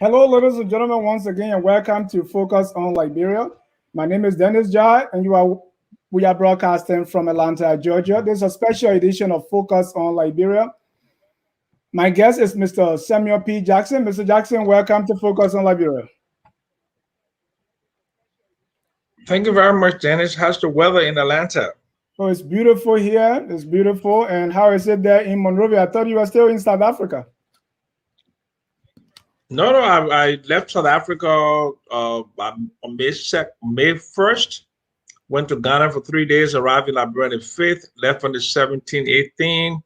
Hello, ladies and gentlemen, once again, and welcome to Focus on Liberia. My name is Dennis Jai, and we are broadcasting from Atlanta, Georgia. This is a special edition of Focus on Liberia. My guest is Mr. Samuel P. Jackson. Mr. Jackson, welcome to Focus on Liberia. Thank you very much, Dennis. How's the weather in Atlanta? Oh, it's beautiful here. It's beautiful. And how is it there in Monrovia? I thought you were still in South Africa. No, I left South Africa on May 1st, went to Ghana for 3 days, arrived in Liberia on the 5th, left on the 17th, 18th,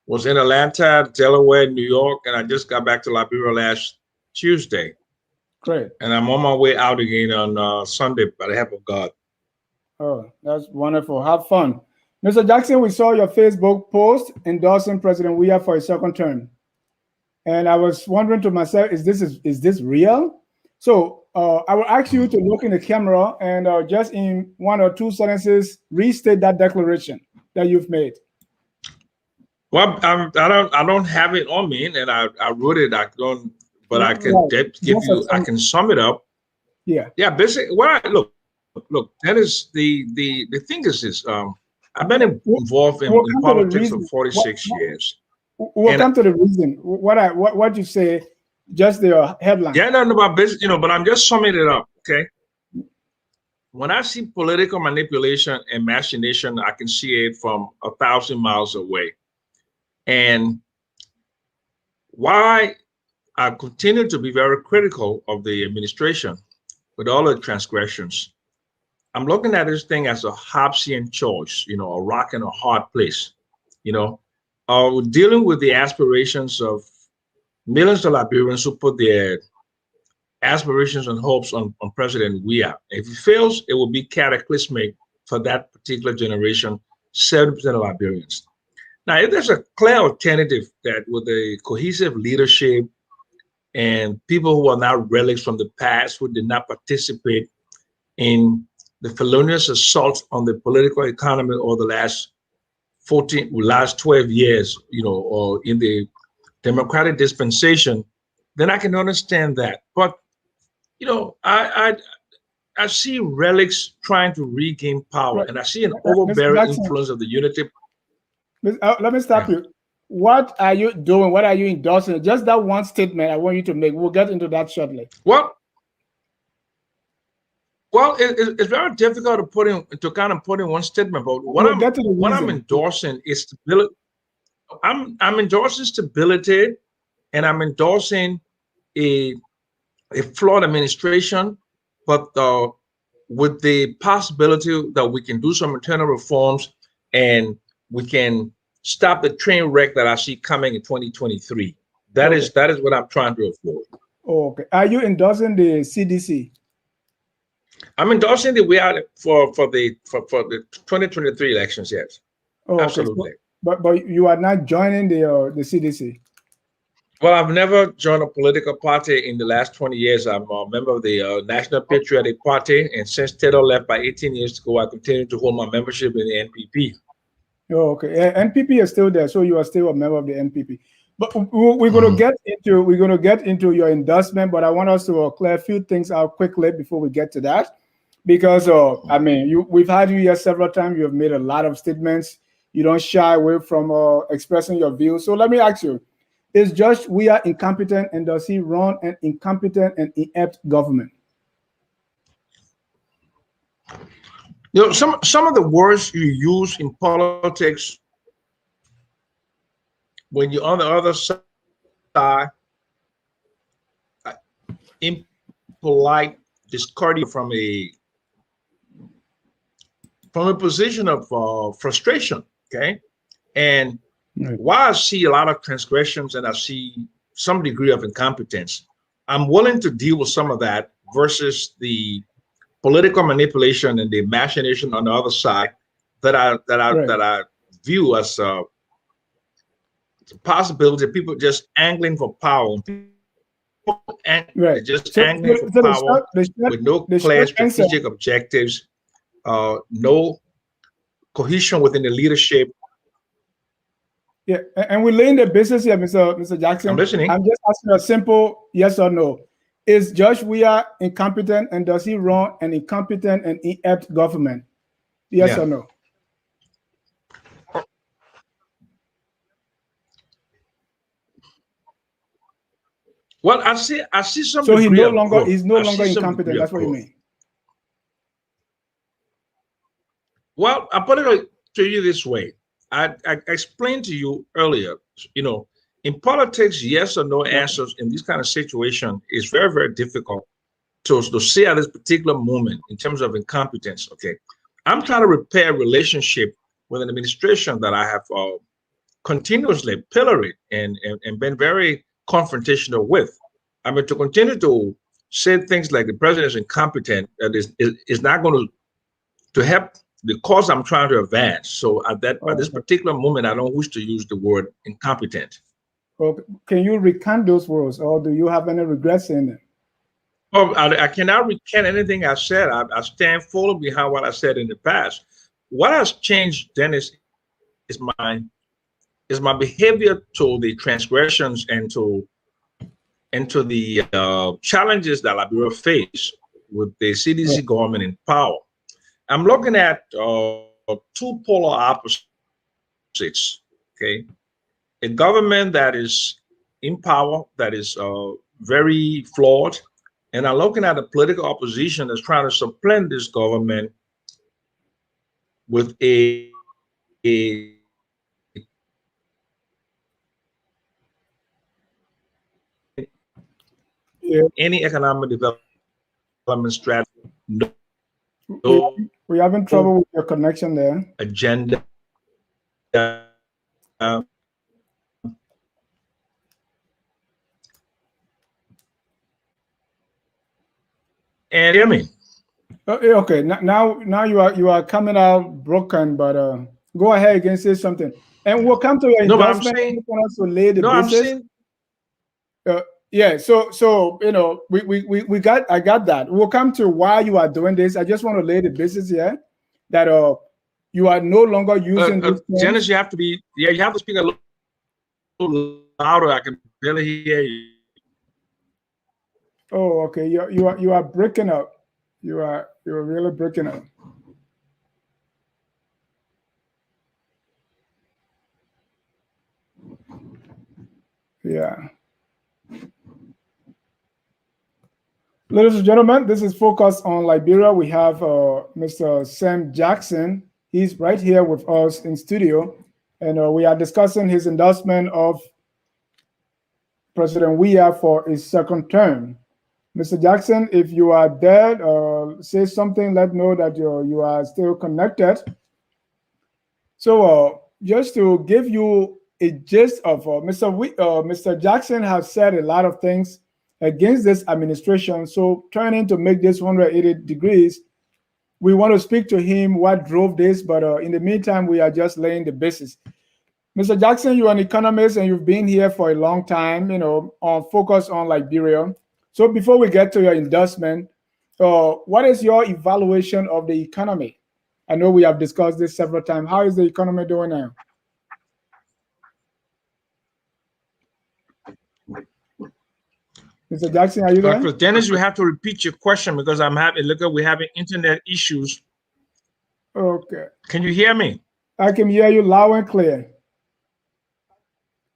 was in Atlanta, Delaware, New York, and I just got back to Liberia last Tuesday. Great. And I'm on my way out again on Sunday by the help of God. Oh, that's wonderful. Have fun. Mr. Jackson, we saw your Facebook post endorsing President Weah for a second term. And I was wondering to myself, is this real? So I will ask you to look in the camera and just in one or two sentences, restate that declaration that you've made. Well, I don't have it on me, and I wrote it. I don't, but I can give you. I can sum it up. Yeah. Basically, look. That is the thing is this. I've been involved in politics for 46 years. We'll come to the reason. What you say, just the headline. Yeah, no, about business, but I'm just summing it up. Okay. When I see political manipulation and machination, I can see it from 1,000 miles away. And why I continue to be very critical of the administration with all the transgressions. I'm looking at this thing as a Hobbesian choice, a rock and a hard place, dealing with the aspirations of millions of Liberians who put their aspirations and hopes on President Weah. If he fails, it will be cataclysmic for that particular generation, 70% of Liberians. Now, if there's a clear alternative that with a cohesive leadership and people who are now relics from the past who did not participate in the felonious assault on the political economy over the last 12 years, or in the democratic dispensation, then I can understand that. But, I see relics trying to regain power, right. And I see an overbearing influence of the unity. Let me stop you. What are you doing? What are you endorsing? Just that one statement I want you to make. We'll get into that shortly. Well, it's very difficult to put in one statement. But what I'm endorsing is stability. I'm endorsing stability, and I'm endorsing a flawed administration, but with the possibility that we can do some internal reforms and we can stop the train wreck that I see coming in 2023. That is what I'm trying to avoid. Okay. Are you endorsing the CDC? I'm endorsing the Weah for the 2023 elections. Yes, absolutely. So, but you are not joining the CDC. Well, I've never joined a political party in the last 20 years. I'm a member of the National Patriotic Party, and since Taylor left by 18 years ago, I continue to hold my membership in the NPP. Oh, okay. NPP is still there, so you are still a member of the NPP. But we're going to get into your endorsement, but I want us to clear a few things out quickly before we get to that, because we've had you here several times. You have made a lot of statements. You don't shy away from expressing your views. So let me ask you: is Judge Weah incompetent, and does he run an incompetent and inept government? Some of the words you use in politics when you're on the other side, impolite, discarding from a position of frustration. Okay, and while I see a lot of transgressions and I see some degree of incompetence, I'm willing to deal with some of that versus the political manipulation and the machination on the other side that I view as a possibility of people just angling for power. Just angling for power with no clear strategic objectives, no cohesion within the leadership. Yeah, and we're laying the business here, Mr. I'm Jackson. listening. I'm just asking a simple yes or no. Is Josh Weah incompetent, and does he run an incompetent and inept government? Yes Yeah. or no? Well, I see some So degree of he's growth. no I longer see some incompetent. degree of That's what you growth. mean. Well, I put it to you this way. I explained to you earlier, you know, in politics, yes or no Okay. answers in this kind of situation is very, very difficult to say at this particular moment in terms of incompetence. Okay. I'm trying to repair a relationship with an administration that I have continuously pilloried and been very confrontational with. I mean, to continue to say things like the president is incompetent, that is not going to help the cause I'm trying to advance. So at Oh, this particular moment, I don't wish to use the word incompetent. okay. Can you recant those words, or do you have any regrets in them? Oh, I cannot recant anything I said. I stand fully behind what I said in the past. What has changed, Dennis, is my behavior to the transgressions and to the challenges that Liberia face with the Yeah. CDC government in power. I'm looking at two polar opposites. Okay, a government that is in power, that is very flawed, and I'm looking at a political opposition that's trying to supplant this government with Yeah. any economic development strategy, We no we're having trouble with your connection there. agenda. And hear me. Yeah, okay. Now you are coming out broken, but go ahead again, say something, and we'll come to your No, but I'm endorsement. I saying just want us to lay the no. I'm basis. saying Yeah, so you know, we got I got that. We'll come to why you are doing this. I just want to lay the basis here that you are no longer using these Dennis, terms. you have to be. Yeah, you have to speak a little louder. I can barely hear you. Oh, okay. You are breaking up. You are really breaking up. Yeah. Ladies and gentlemen, this is Focus on Liberia. We have Mr. Sam Jackson. He's right here with us in studio, and we are discussing his endorsement of President Weah for his second term. Mr. Jackson, if you are there, say something. Let know that you are still connected. So, just to give you a gist of Mr. Jackson has said a lot of things against this administration. So, turning to make this 180 degrees, we want to speak to him what drove this. But in the meantime, we are just laying the basis. Mr. Jackson, you're an economist and you've been here for a long time, you know, on focus on Liberia. So before we get to your endorsement, what is your evaluation of the economy? I know we have discussed this several times. How is the economy doing now? Mr. Jackson, are you there? Because Dennis, you have to repeat your question because I'm having look at we're having internet issues. Okay. Can you hear me? I can hear you loud and clear.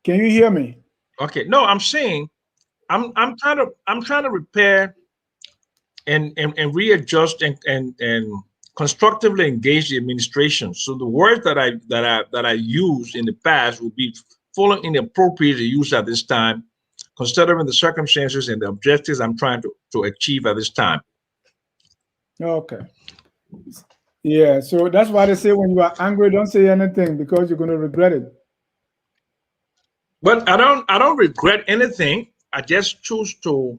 Can you hear me? Okay. No, I'm saying I'm trying to repair and readjust and constructively engage the administration. So the words that I used in the past would be fully inappropriate to use at this time, considering the circumstances and the objectives I'm trying to achieve at this time. Okay. Yeah, so that's why they say when you are angry, don't say anything because you're going to regret it. But I don't regret anything. I just choose to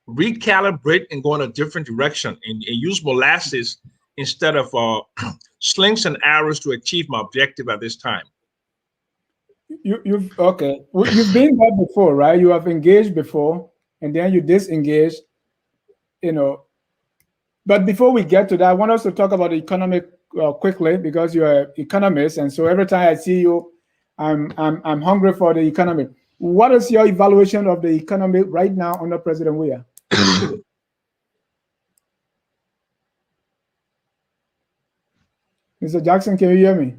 recalibrate and go in a different direction and use molasses instead of slings and arrows to achieve my objective at this time. You've okay. You've been there before, right? You have engaged before, and then you disengage. You know, but before we get to that, I want us to talk about the economic quickly because you're an economist, and so every time I see you, I'm hungry for the economy. What is your evaluation of the economy right now under President Weah? Mr. Jackson, can you hear me?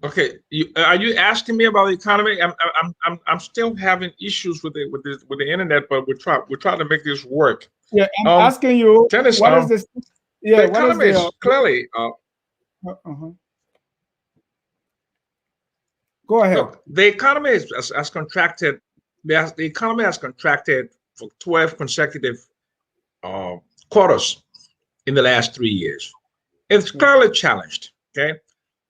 Okay, are you asking me about the economy? I'm still having issues with the internet, but we're trying to make this work. Yeah, I'm asking you, Dennis, what is this? Yeah, the what is economy is the clearly. Go ahead. Look, the economy has contracted. The economy has contracted for 12 consecutive quarters in the last 3 years. It's clearly challenged. Okay,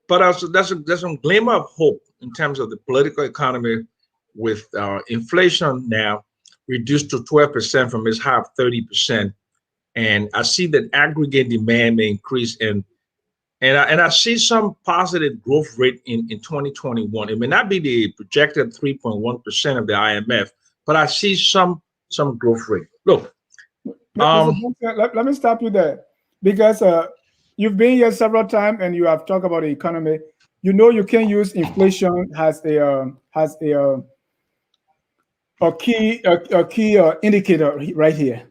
but also there's some glimmer of hope in terms of the political economy, with inflation now reduced to 12% from its high of 30%, and I see that aggregate demand may increase, and I see some positive growth rate in 2021. It may not be the projected 3.1% of the IMF, but I see some growth rate. Look, let me stop you there, because you've been here several times and you have talked about the economy. You know you can use inflation as a key indicator right here.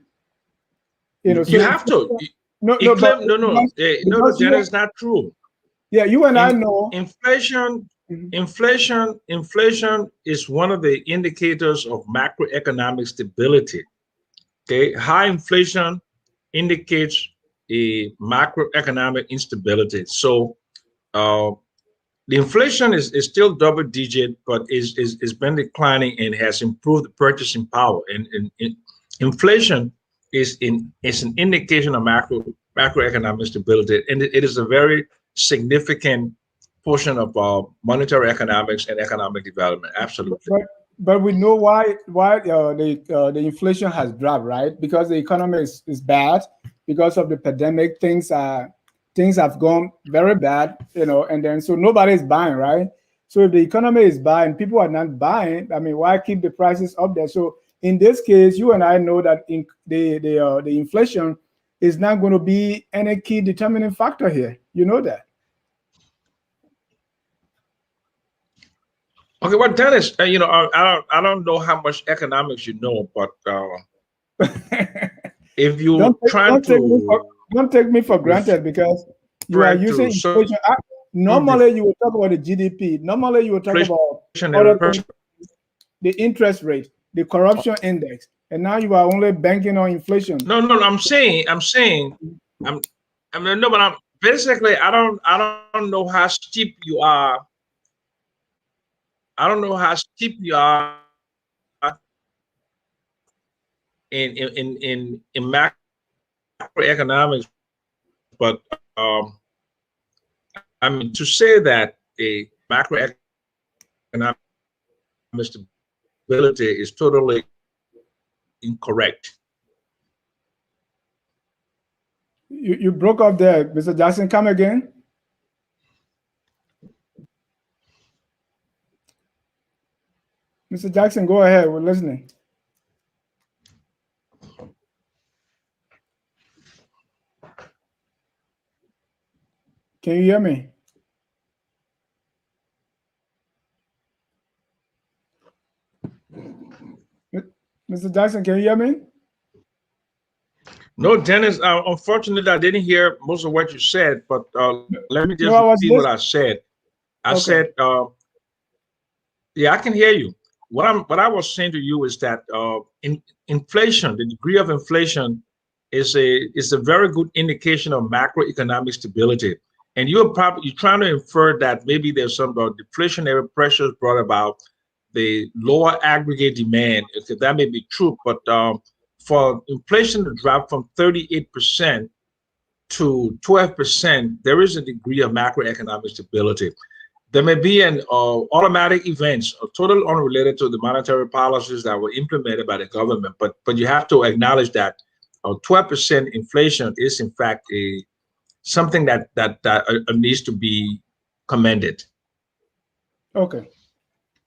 You know, so you have to. no, That is not true. Yeah, you and I know inflation. Inflation is one of the indicators of macroeconomic stability. Okay, high inflation indicates a macroeconomic instability. So the inflation is still double digit, but is been declining and has improved the purchasing power. And inflation is an indication of macroeconomic stability, and it is a very significant portion of monetary economics and economic development. Absolutely. But we know why the inflation has dropped, right? Because the economy is bad because of the pandemic. Things have gone very bad, you know, and then so nobody's buying, right? So if the economy is buying, people are not buying. I mean, why keep the prices up there? So in this case, you and I know that the inflation is not going to be any key determining factor here. You know that. Okay, well, Dennis, I don't know how much economics you know, but if you don't take me for granted, because you are using inflation. Normally, you will talk about the GDP. Normally, you will talk about other things, the interest rate, the corruption index, and now you are only banking on inflation. No, I'm saying, no, but basically, I don't know how steep you are. I don't know how steep you are in macroeconomics, but I mean, to say that a macroeconomic stability is totally incorrect. You broke up there, Mr. Jackson. Come again. Mr. Jackson, go ahead. We're listening. Can you hear me? Mr. Jackson, can you hear me? No, Dennis, unfortunately, I didn't hear most of what you said, but let me just repeat what I said. I said, yeah, I can hear you. What I was saying to you is that inflation, the degree of inflation, is a very good indication of macroeconomic stability. And you're trying to infer that maybe there's some deflationary pressures brought about the lower aggregate demand. If that may be true, but for inflation to drop from 38% to 12%, there is a degree of macroeconomic stability. There may be an automatic events, totally unrelated to the monetary policies that were implemented by the government, but you have to acknowledge that 12% inflation is in fact something that needs to be commended. Okay,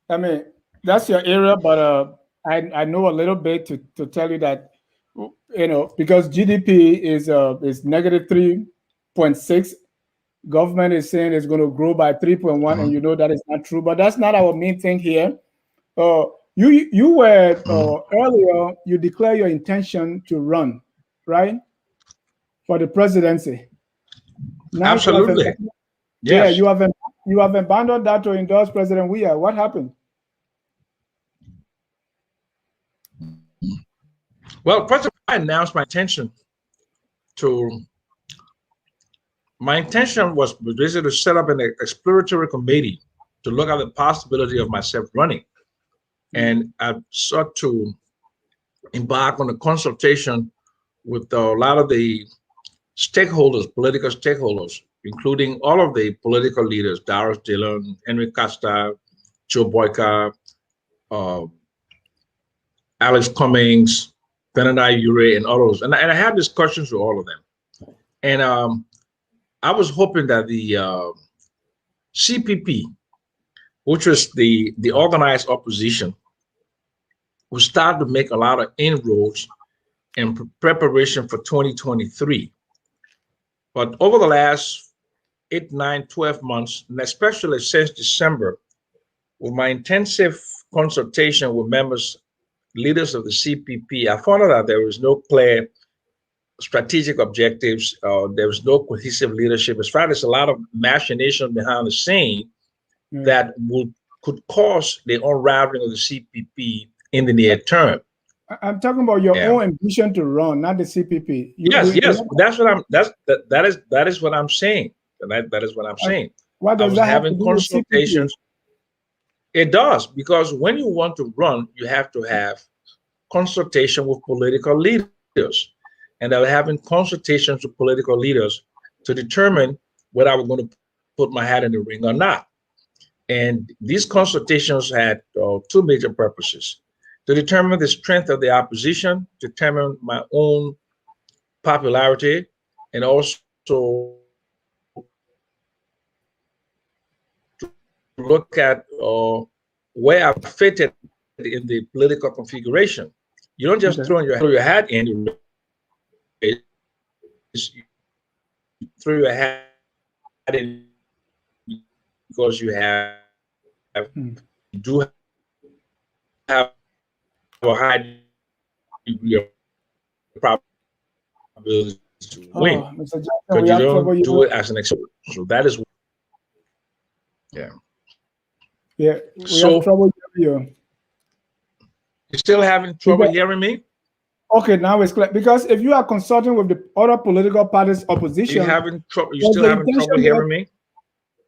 I mean that's your area, but I know a little bit to tell you that, you know, because GDP is negative 3.6, Government is saying it's going to grow by 3.1, and you know that is not true. But that's not our main thing here. Uh, you were earlier. You declare your intention to run, right, for the presidency. Now Absolutely. yeah, Yes. you have abandoned that to endorse President Weah. What happened? Well, President, I announced to my intention was basically to set up an exploratory committee to look at the possibility of myself running. And I sought to embark on a consultation with a lot of the stakeholders, political stakeholders, including all of the political leaders, Doris Dillon, Henry Costa, Joe Boyka, uh, Alex Cummings, Benedict Ure, and all those. And I had discussions with all of them. And I was hoping that the CPP, which was the organized opposition, would start to make a lot of inroads in preparation for 2023. But over the last 8, 9, 12 months, and especially since December, with my intensive consultation with leaders of the CPP, I found out that there was no clear strategic objectives. There was no cohesive leadership. As far as a lot of machination behind the scene that could cause the unraveling of the CPP in the near term. I'm talking about your own ambition to run, not the CPP. Yes. That's what I'm. That is what I'm saying. That is what I'm saying. What does that have to do with consultations. It does, because when you want to run, you have to have consultation with political leaders, and they're having consultations with political leaders to determine whether I'm going to put my hat in the ring or not. And these consultations had two major purposes: to determine the strength of the opposition, determine my own popularity, and also look at where I fitted in the political configuration. You don't just throw your hat in, you throw your hat in because you do have a high degree of probability to win, but you don't do it as an experiment. So that is, we have trouble hearing you. You still having trouble hearing me? Okay, now it's clear. Because if you are consulting with the other political parties' opposition, you still having trouble hearing me?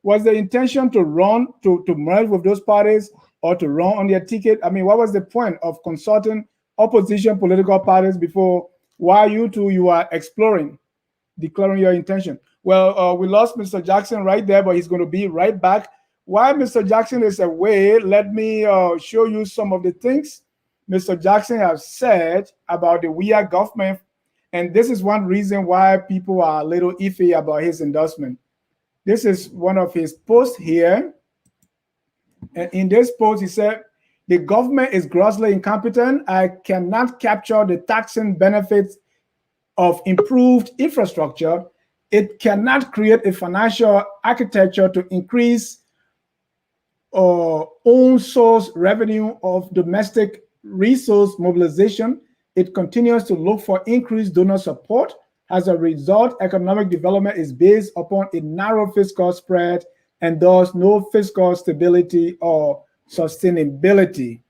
Was the intention to run to merge with those parties or to run on their ticket? I mean, what was the point of consulting opposition political parties before, while you are exploring, declaring your intention? Well, we lost Mr. Jackson right there, but he's going to be right back. While Mr. Jackson is away, let me show you some of the things Mr. Jackson has said about the Weah government. And this is one reason why people are a little iffy about his endorsement. This is one of his posts here. And in this post, he said, the government is grossly incompetent. I cannot capture the taxing benefits of improved infrastructure. It cannot create a financial architecture to increase own source revenue of domestic resource mobilization. It continues to look for increased donor support. As a result, economic development is based upon a narrow fiscal spread and thus no fiscal stability or sustainability.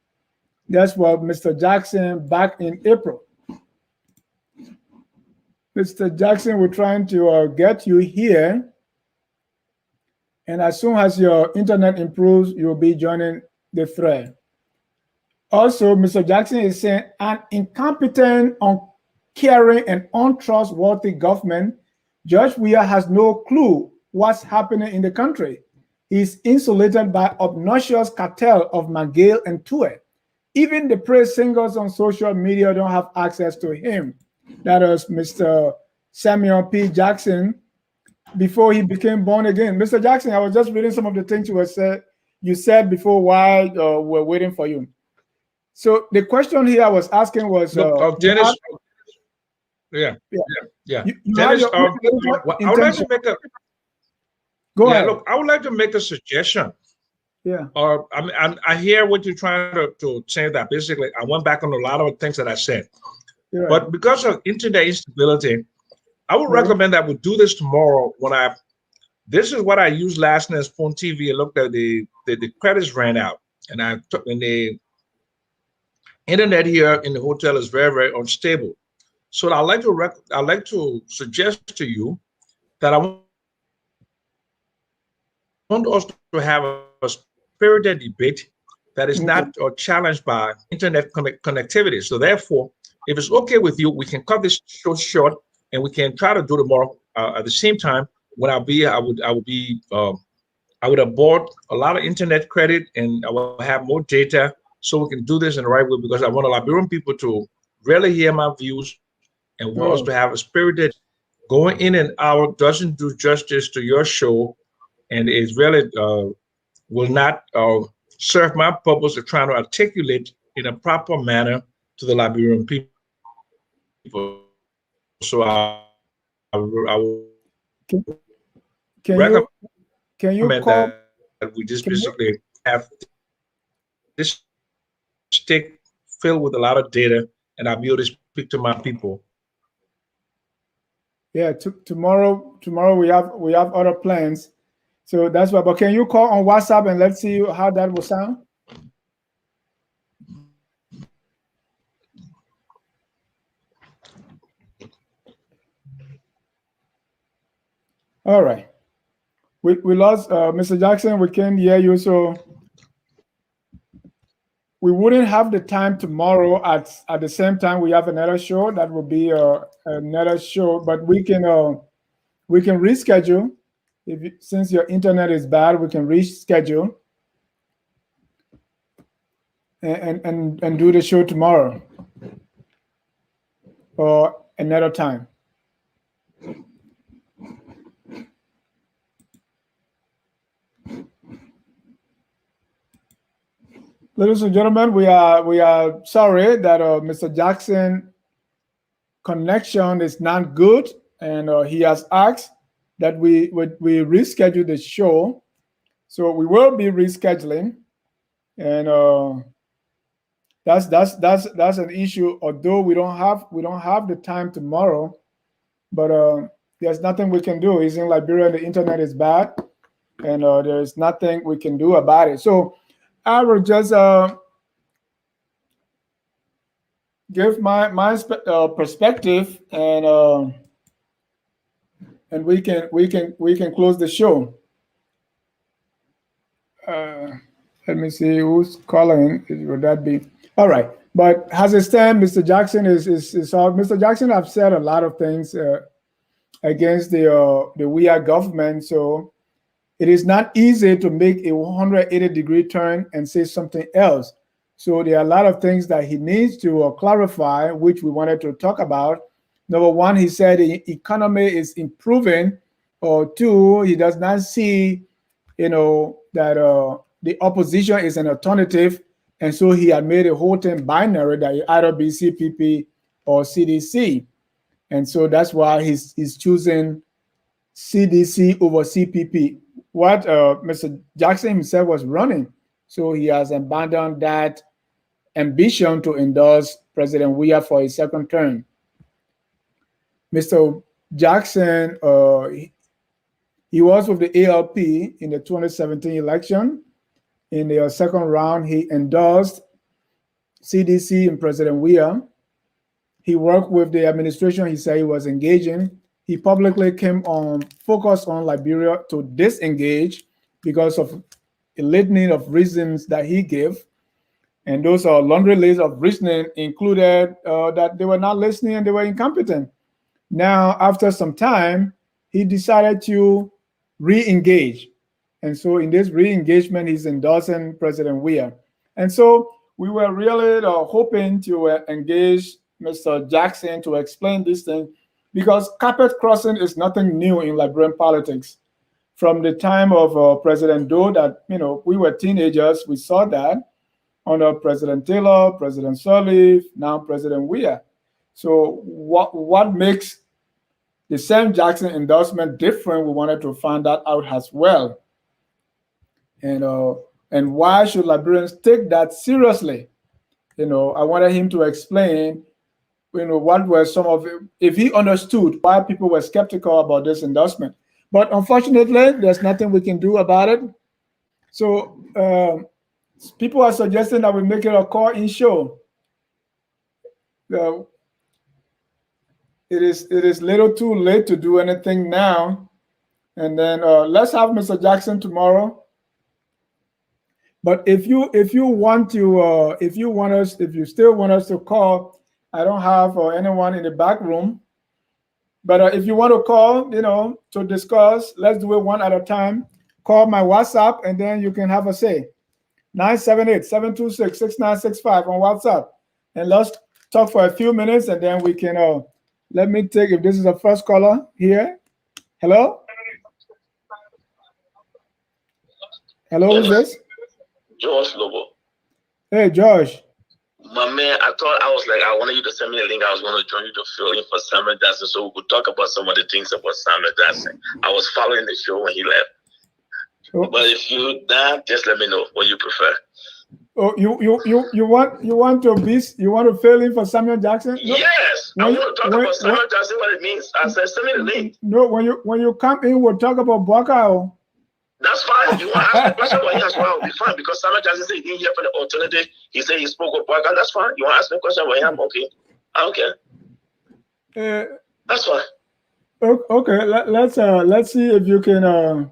That's what Mr. Jackson back in April. Mr. Jackson, we're trying to get you here. And as soon as your internet improves, you'll be joining the thread. Also, Mr. Jackson is saying an incompetent, uncaring, and untrustworthy government. Judge Weah has no clue what's happening in the country. He's insulated by obnoxious cartel of McGill and Tuet. Even the praise singers on social media don't have access to him. That was Mr. Samuel P. Jackson before he became born again. Mr. Jackson, I was just reading some of the things you said before while we're waiting for you. So the question here I was asking was, Dennis, yeah. Dennis, I would like to make a, Go Yeah, ahead. look, I would like to make a suggestion. Yeah. Or I hear what you're trying to say, that basically I went back on a lot of things that I said. You're right. But because of internet instability, I would Yeah. recommend that we do this tomorrow when this is what I used last night as phone TV. I looked at the credits ran out, and I took and the internet here in the hotel is very, very unstable. So I'd like to suggest to you that I want us to have a spirited debate that is not challenged by internet Okay. connectivity. So therefore, if it's okay with you, we can cut this show short and we can try to do it tomorrow at the same time. When I would have bought a lot of internet credit and I will have more data so we can do this in the right way, because I want the Liberian people to really hear my views and want us to Oh. have a spirited going in and out doesn't do justice to your show, and it really will not serve my purpose of trying to articulate in a proper manner to the Liberian people. So I would recommend that we just basically Can you can have you call can this you stick filled with a lot of data, and I'll be able to speak to my people. yeah, tomorrow we have other plans. So that's why. But can you call on WhatsApp and let's see how that will sound? All right. We lost Mr. Jackson. We can't hear you, so we wouldn't have the time tomorrow at the same time we have another show. That will be another show, but we can reschedule. Since your internet is bad, we can reschedule and do the show tomorrow or another time. Ladies and gentlemen, we are sorry that Mr. Jackson connection is not good, and he has asked that we reschedule the show. So we will be rescheduling, and that's an issue. Although we don't have the time tomorrow, but there's nothing we can do. It's in Liberia, and the internet is bad, and there's nothing we can do about it. So I will just give my perspective, and we can close the show. Uh, Let me see who's calling. Would that be all right? But as it stands, Mr. Jackson is out. Mr. Jackson, I've said a lot of things against the Weah government, so it is not easy to make a 180-degree turn and say something else. So there are a lot of things that he needs to clarify, which we wanted to talk about. Number one, he said the economy is improving, or two, he does not see, that the opposition is an alternative, and so he had made a whole thing binary that it either be CPP or CDC, and so that's why he's choosing CDC over CPP. What Mr. Jackson himself was running, so he has abandoned that ambition to endorse President Weah for a second term. Mr. Jackson, he was with the ALP in the 2017 election. In the second round, he endorsed CDC and President Weah. He worked with the administration he said he was engaging. He publicly came on focus on Liberia to disengage because of a litany of reasons that he gave. And those are laundry list of reasoning included that they were not listening and they were incompetent. Now, after some time, he decided to re-engage. And so in this re-engagement, he's endorsing President Weah. And so we were really hoping to engage Mr. Jackson to explain this thing, because carpet crossing is nothing new in Liberian politics. From the time of President Doe, that we were teenagers, we saw that under President Taylor, President Sirleaf, now President Weah. So what makes the Sam Jackson endorsement different? We wanted to find that out as well. And why should Liberians take that seriously? I wanted him to explain, what were some of it, if he understood why people were skeptical about this endorsement. But unfortunately, there's nothing we can do about it. So people are suggesting that we make it a call-in show. It is little too late to do anything now. And then let's have Mr. Jackson tomorrow. But if you want to if you still want us to call, I don't have anyone in the back room. But if you want to call, to discuss, let's do it one at a time. Call my WhatsApp, and then you can have a say. 978-726-6965 on WhatsApp, and let's talk for a few minutes, and then we can. Let me take, if this is the first caller here. Hello. Hello, who's this? Josh Lobo. Hey, Josh. My man, I thought I was like, I wanted you to send me the link. I was going to join you to fill in for Samuel Jackson so we could talk about some of the things about Samuel Jackson. I was following the show when he left. Oh. But if you not, just let me know what you prefer. Oh, you want to fill in for Samuel Jackson? No? Yes, I want to talk about Samuel Jackson, what it means. I said, send me the link. No, when you come in, we'll talk about Baka. That's fine. You want to ask a question about him as well? It'll be fine because Samuel Jackson said he didn't hear from the alternative. He said he spoke with Baka. That's fine. You want to ask me a question about him? Okay, I don't care. That's fine. Okay, let's see if you can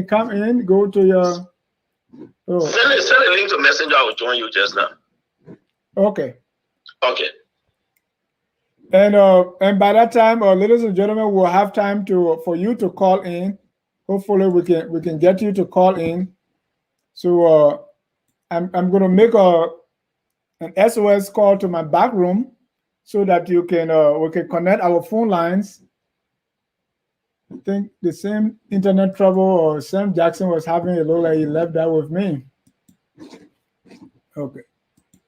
come in. Go to your. Oh. Send a link to Messenger. I will join you just now. Okay. Okay. And by that time, ladies and gentlemen, we'll have time for you to call in. Hopefully, we can get you to call in. So I'm going to make an SOS call to my back room so that we can connect our phone lines. I think the same internet trouble Sam Jackson was having, it looked like he left that with me. Okay.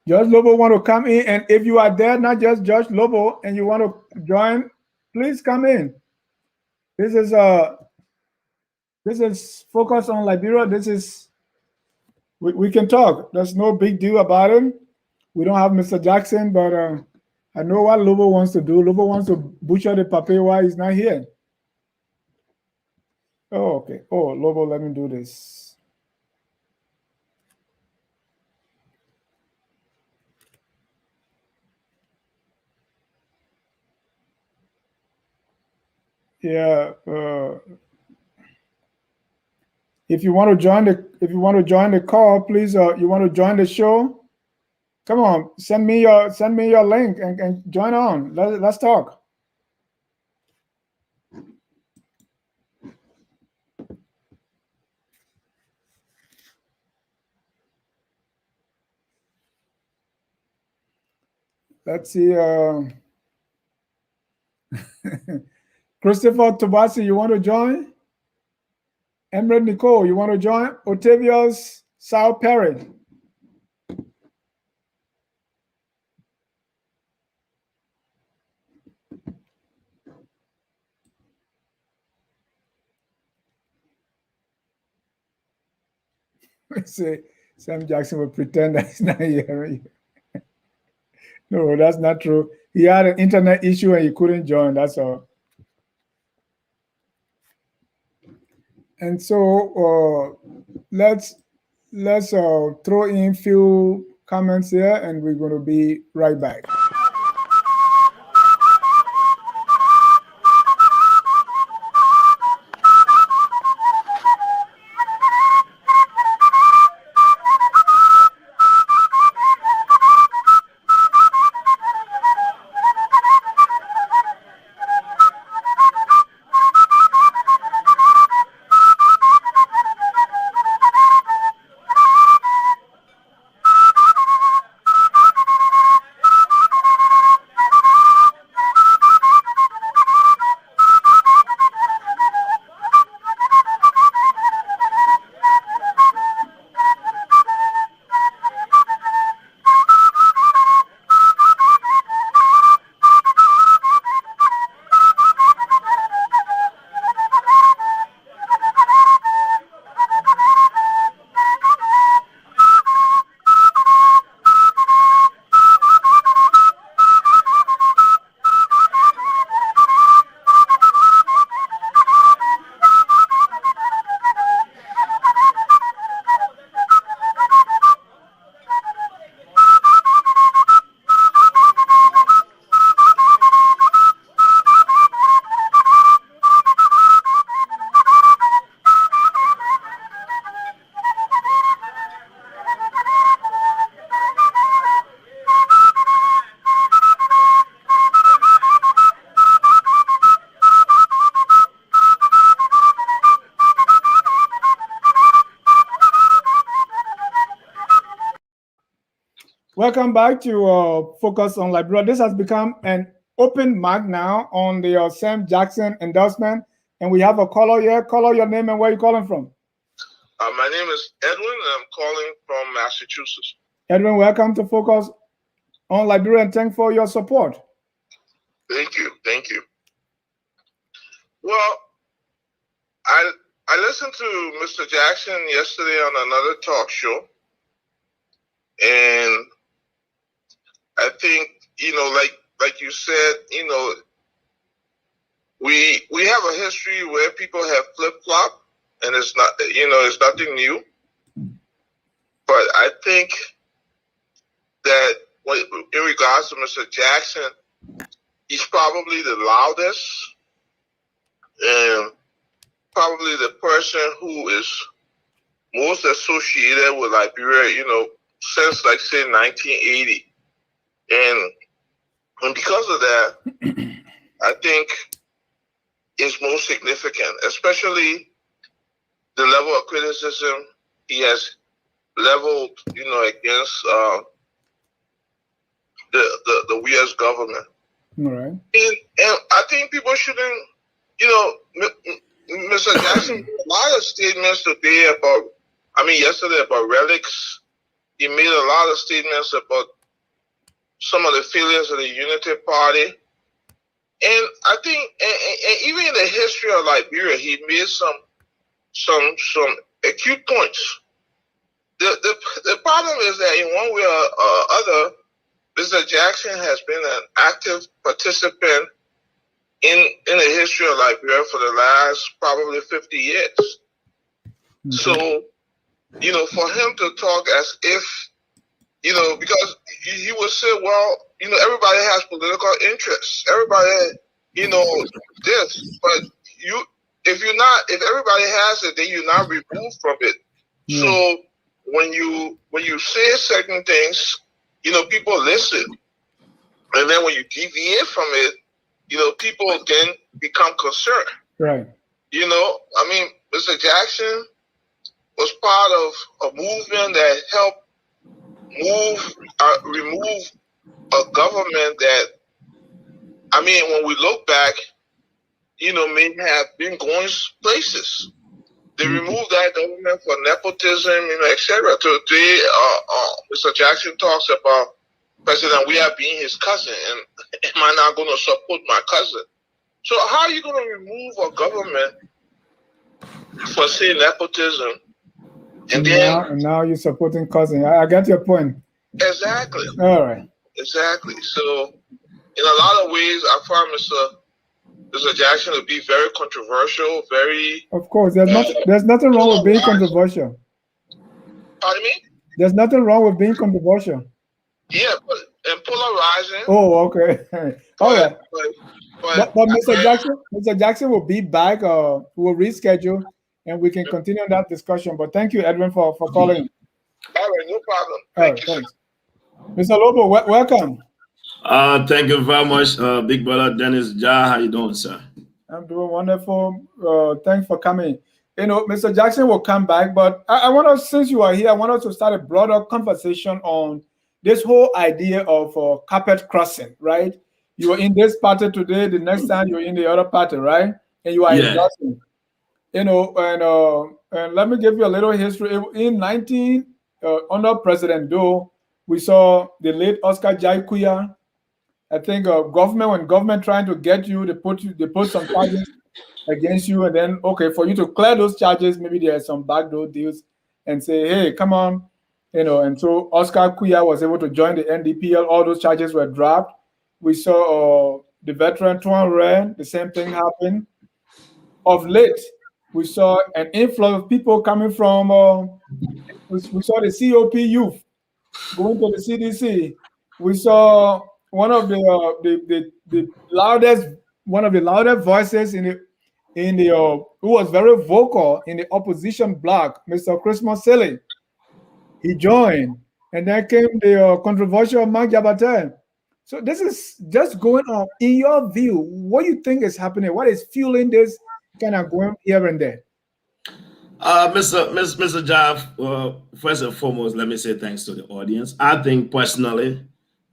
Judge Lobo want to come in, and if you are there, not just Judge Lobo, and you want to join, please come in. This is focus on Liberia. This is we can talk. There's no big deal about it. We don't have Mr. Jackson, but I know what Lobo wants to do. Lobo wants to butcher the papier while he's not here. Oh, okay. Oh, Lobo, let me do this. Yeah. If you want to join the call, please. You want to join the show? Come on, send me your link and join on. Let's talk. Let's see. Christopher Tobasi, you want to join? Emerald Nicole, you want to join? Otavius Sal Perry. Say Sam Jackson will pretend that he's not here. No, that's not true. He had an internet issue and he couldn't join. That's all. And so let's throw in a few comments here, and we're going to be right back. Welcome back to Focus on Liberia. This has become an open mic now on the Sam Jackson endorsement. And we have a caller here. Caller, your name and where you calling from? My name is Edwin, and I'm calling from Massachusetts. Edwin, welcome to Focus on Liberia, and thanks for your support. Thank you. Thank you. Well, I listened to Mr. Jackson yesterday on another talk show, and I think, like you said, we have a history where people have flip-flopped, and it's not, it's nothing new. But I think that in regards to Mr. Jackson, he's probably the loudest and probably the person who is most associated with Liberia, since, like, say, 1980. And because of that, I think it's most significant, especially the level of criticism he has leveled, against the Weah's government. All right. And I think people shouldn't, Mr. Jackson made a lot of statements today yesterday about relics. He made a lot of statements about some of the failures of the Unity Party. And I think, and even in the history of Liberia, he made some acute points. The problem is that in one way or other, Mr. Jackson has been an active participant in the history of Liberia for the last probably 50 years. Mm-hmm. So, for him to talk as if, because he would say, well, everybody has political interests. Everybody, this, but if everybody has it, then you're not removed from it. Yeah. So when you say certain things, people listen. And then when you deviate from it, people then become concerned. Right. Mr. Jackson was part of a movement that helped remove a government that, when we look back, may have been going places. They removed that government for nepotism, etc. Today, Mr. Jackson talks about President Weah being his cousin, and am I not going to support my cousin? So how are you going to remove a government for, say, nepotism? And now you're supporting cousin. I get your point. Exactly. All right. Exactly. So in a lot of ways, I find Mr. Jackson to be very controversial, very... Of course, there's nothing wrong with being controversial. Pardon me? There's nothing wrong with being controversial. Yeah, and polarizing. Oh, okay. All right. But Mr. Jackson will be back. We'll reschedule, and we can continue on that discussion. But thank you, Edwin, for calling. All right, no problem. Thank you. Thanks. Mr. Lobo, welcome. Thank you very much, Big Brother Dennis Jah. How you doing, sir? I'm doing wonderful. Thanks for coming. Mr. Jackson will come back, but I want us, since you are here, I want us to start a broader conversation on this whole idea of carpet crossing, right? You are in this party today, the next time you're in the other party, right? And you are endorsing. And let me give you a little history. Under President Doe, we saw the late Oscar Jaikuya. I think when government trying to get you, they put some charges against you, and then for you to clear those charges, maybe there are some backdoor deals, and say, hey, come on, And so Oscar Kuya was able to join the NDPL. All those charges were dropped. We saw the veteran Tuan Ren, the same thing happened. Of late, we saw an influx of people coming from. We saw the COP youth going to the CDC. We saw one of the loudest voices in the who was very vocal in the opposition bloc, Mr. Christmas Silly. He joined, and then came the controversial Mark Jabate. So this is just going on. In your view, what do you think is happening? What is fueling this kind of going here and there? Mr. Jaff, first and foremost, let me say thanks to the audience. I think personally,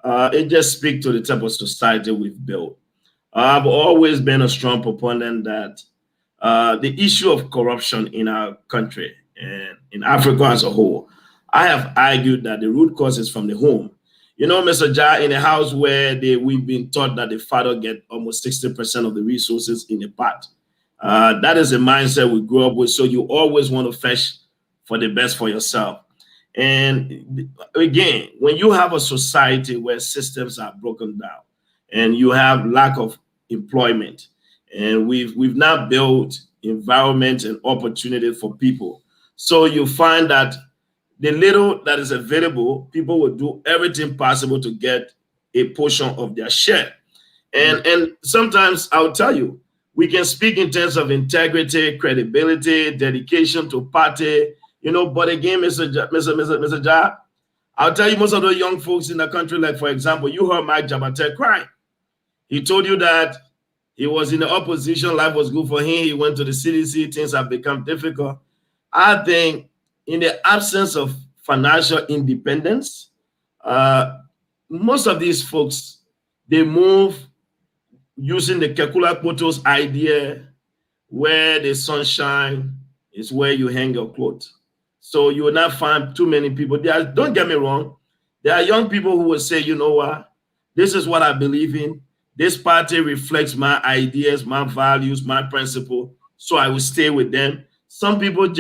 it just speaks to the type of society we've built. I've always been a strong proponent that the issue of corruption in our country and in Africa as a whole, I have argued that the root cause is from the home. You know, Mr. Jha, in a house where we've been taught that the father get almost 60% of the resources in a pot. That is a mindset we grew up with. So you always want to fetch for the best for yourself. And again, when you have a society where systems are broken down and you have lack of employment, and we've now built environment and opportunity for people. So you find that the little that is available, people will do everything possible to get a portion of their share. And sometimes I'll tell you, we can speak in terms of integrity, credibility, dedication to party, but again, Mr. Jha, I'll tell you, most of the young folks in the country, like for example, you heard Mike Jabate crying. He told you that he was in the opposition, life was good for him. He went to the CDC, things have become difficult. I think in the absence of financial independence, most of these folks, they move using the Kekula Koto's idea where the sunshine is where you hang your clothes. So you will not find too many people. Don't get me wrong. There are young people who will say, you know what, this is what I believe in. This party reflects my ideas, my values, my principle. So I will stay with them. Some people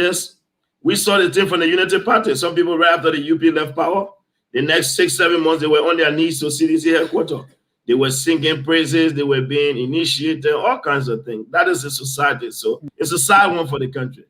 we saw the thing from the Unity Party. Some people right after the UP left power, the next 6-7 months, they were on their knees to CDC headquarters. They were singing praises. They were being initiated, all kinds of things. That is a society. So it's a sad one for the country.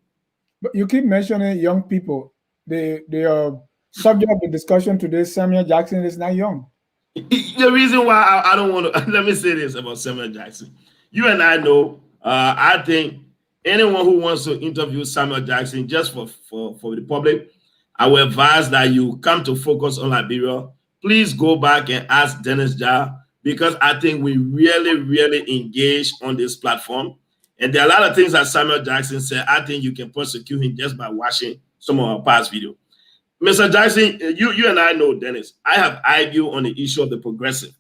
But you keep mentioning young people. They are subject of the discussion today. Samuel Jackson is not young. The reason why I don't want to, let me say this about Samuel Jackson. You and I know, I think anyone who wants to interview Samuel Jackson just for the public, I will advise that you come to Focus on Liberia. Please go back and ask Dennis Jha, because I think we really, really engage on this platform. And there are a lot of things that Samuel Jackson said. I think you can prosecute him just by watching some of our past videos. Mr. Jackson, you and I know, Dennis, I have argued on the issue of the progressive.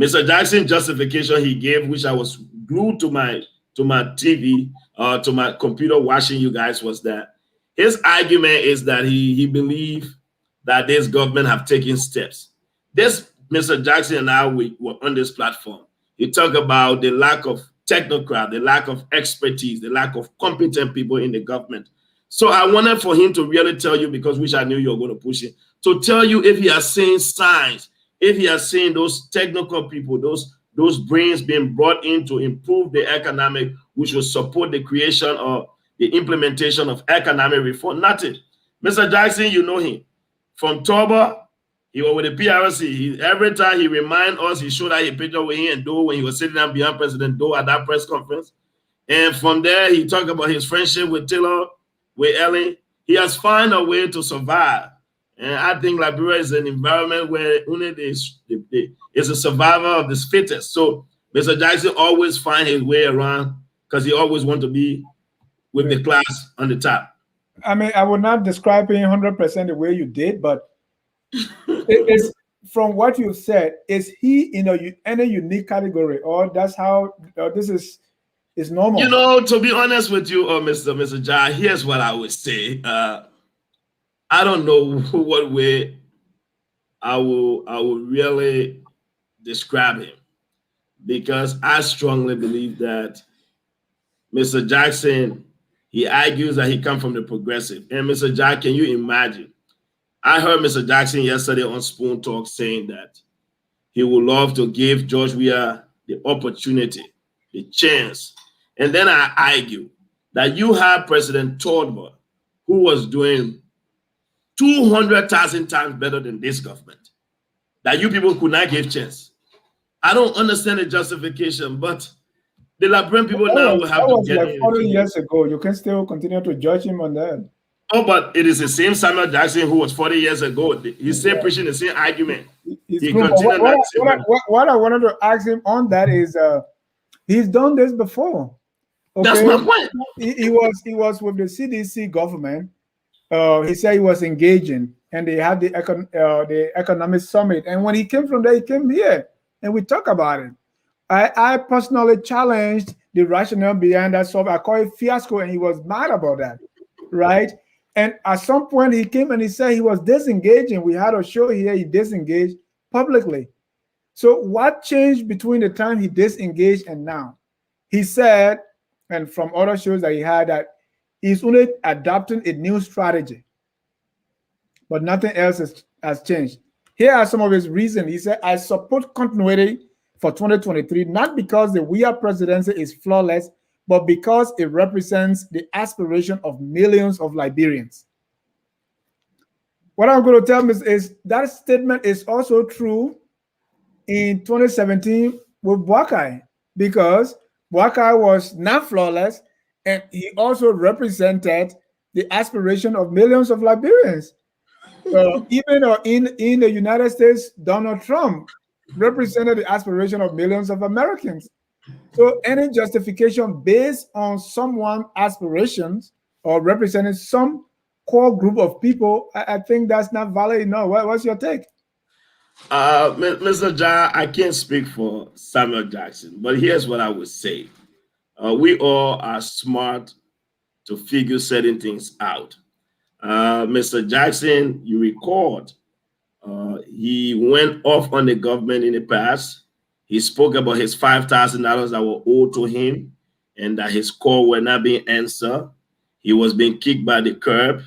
Mr. Jackson's justification he gave, which I was glued to my TV, to my computer watching you guys, was that his argument is that he believed that this government have taken steps. This Mr. Jackson and I were on this platform. He talked about the lack of technocrat, the lack of expertise, the lack of competent people in the government. So I wanted for him to really tell you, because which I knew you were going to push it, to tell you if he has seen signs, if he has seen those technical people, those brains being brought in to improve the economic, which will support the creation or the implementation of economic reform. Nothing. Mr. Jackson, you know him. From Toba, he was with the PRC. Every time he remind us, he showed that a picture with him and Doe when he was sitting down behind President Doe at that press conference. And from there, he talked about his friendship with Taylor, with Ellen. He has found a way to survive. And I think Liberia is an environment where only is a survivor of the fittest. So Mr. Jackson always find his way around because he always want to be with the class on the top. I mean, I would not describe him 100% the way you did, but it's from what you've said, is he in any unique category, or that's how this is normal? You know, to be honest with you, Mr. Jha, here's what I would say. I don't know what way I will really describe him, because I strongly believe that Mr. Jackson, he argues that he comes from the progressive. And Mr. Jha, can you imagine? I heard Mr. Jackson yesterday on Spoon Talk saying that he would love to give George Weah the opportunity, the chance. And then I argue that you have President Todma, who was doing 200,000 times better than this government, that you people could not give chance. I don't understand the justification, but the Liberian people now will have to get like 40 years ago. You can still continue to judge him on that. Oh, but it is the same Samuel Jackson who was 40 years ago. He's still preaching the same argument. What I wanted to ask him on that is, he's done this before. Okay, That's my point. he was with the CDC government. He said he was engaging, and they had the economic summit. And when he came from there, he came here, and we talk about it. I personally challenged the rationale behind that stuff. I call it fiasco, and he was mad about that, right? And at some point, he came and he said he was disengaging. We had a show here, he disengaged publicly. So what changed between the time he disengaged and now? He said, and from other shows that he had, that he's only adopting a new strategy, but nothing else has changed. Here are some of his reasons. He said, I support continuity for 2023, not because the Weah presidency is flawless, but because it represents the aspiration of millions of Liberians. What I'm going to tell him is that statement is also true in 2017 with Boakai, because Boakai was not flawless, and he also represented the aspiration of millions of Liberians. Even in the United States, Donald Trump represented the aspiration of millions of Americans. So any justification based on someone's aspirations or representing some core group of people, I think that's not valid enough. What's your take? Mr. John, I can't speak for Samuel Jackson, but here's what I would say. We all are smart to figure certain things out. Mr. Jackson, you record, he went off on the government in the past. He spoke about his $5,000 that were owed to him and that his call were not being answered. He was being kicked by the curb.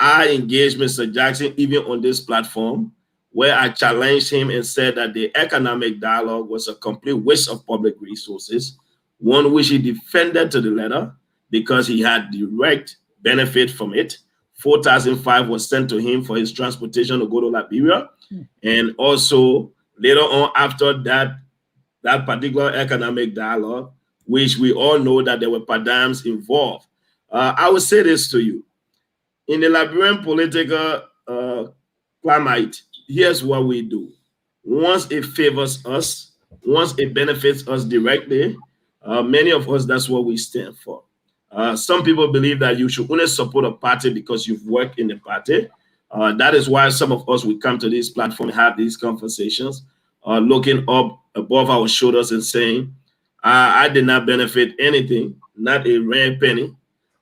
I engaged Mr. Jackson even on this platform where I challenged him and said that the economic dialogue was a complete waste of public resources, one which he defended to the letter because he had direct benefit from it. 4,005 was sent to him for his transportation to go to Liberia. And also later on after that particular economic dialogue, which we all know that there were paradigms involved. I would say this to you. In the Liberian political climate, here's what we do. Once it favors us, once it benefits us directly, many of us, that's what we stand for. Some people believe that you should only support a party because you've worked in the party. That is why some of us, we come to this platform and have these conversations, looking up above our shoulders and saying, I did not benefit anything, not a rare penny,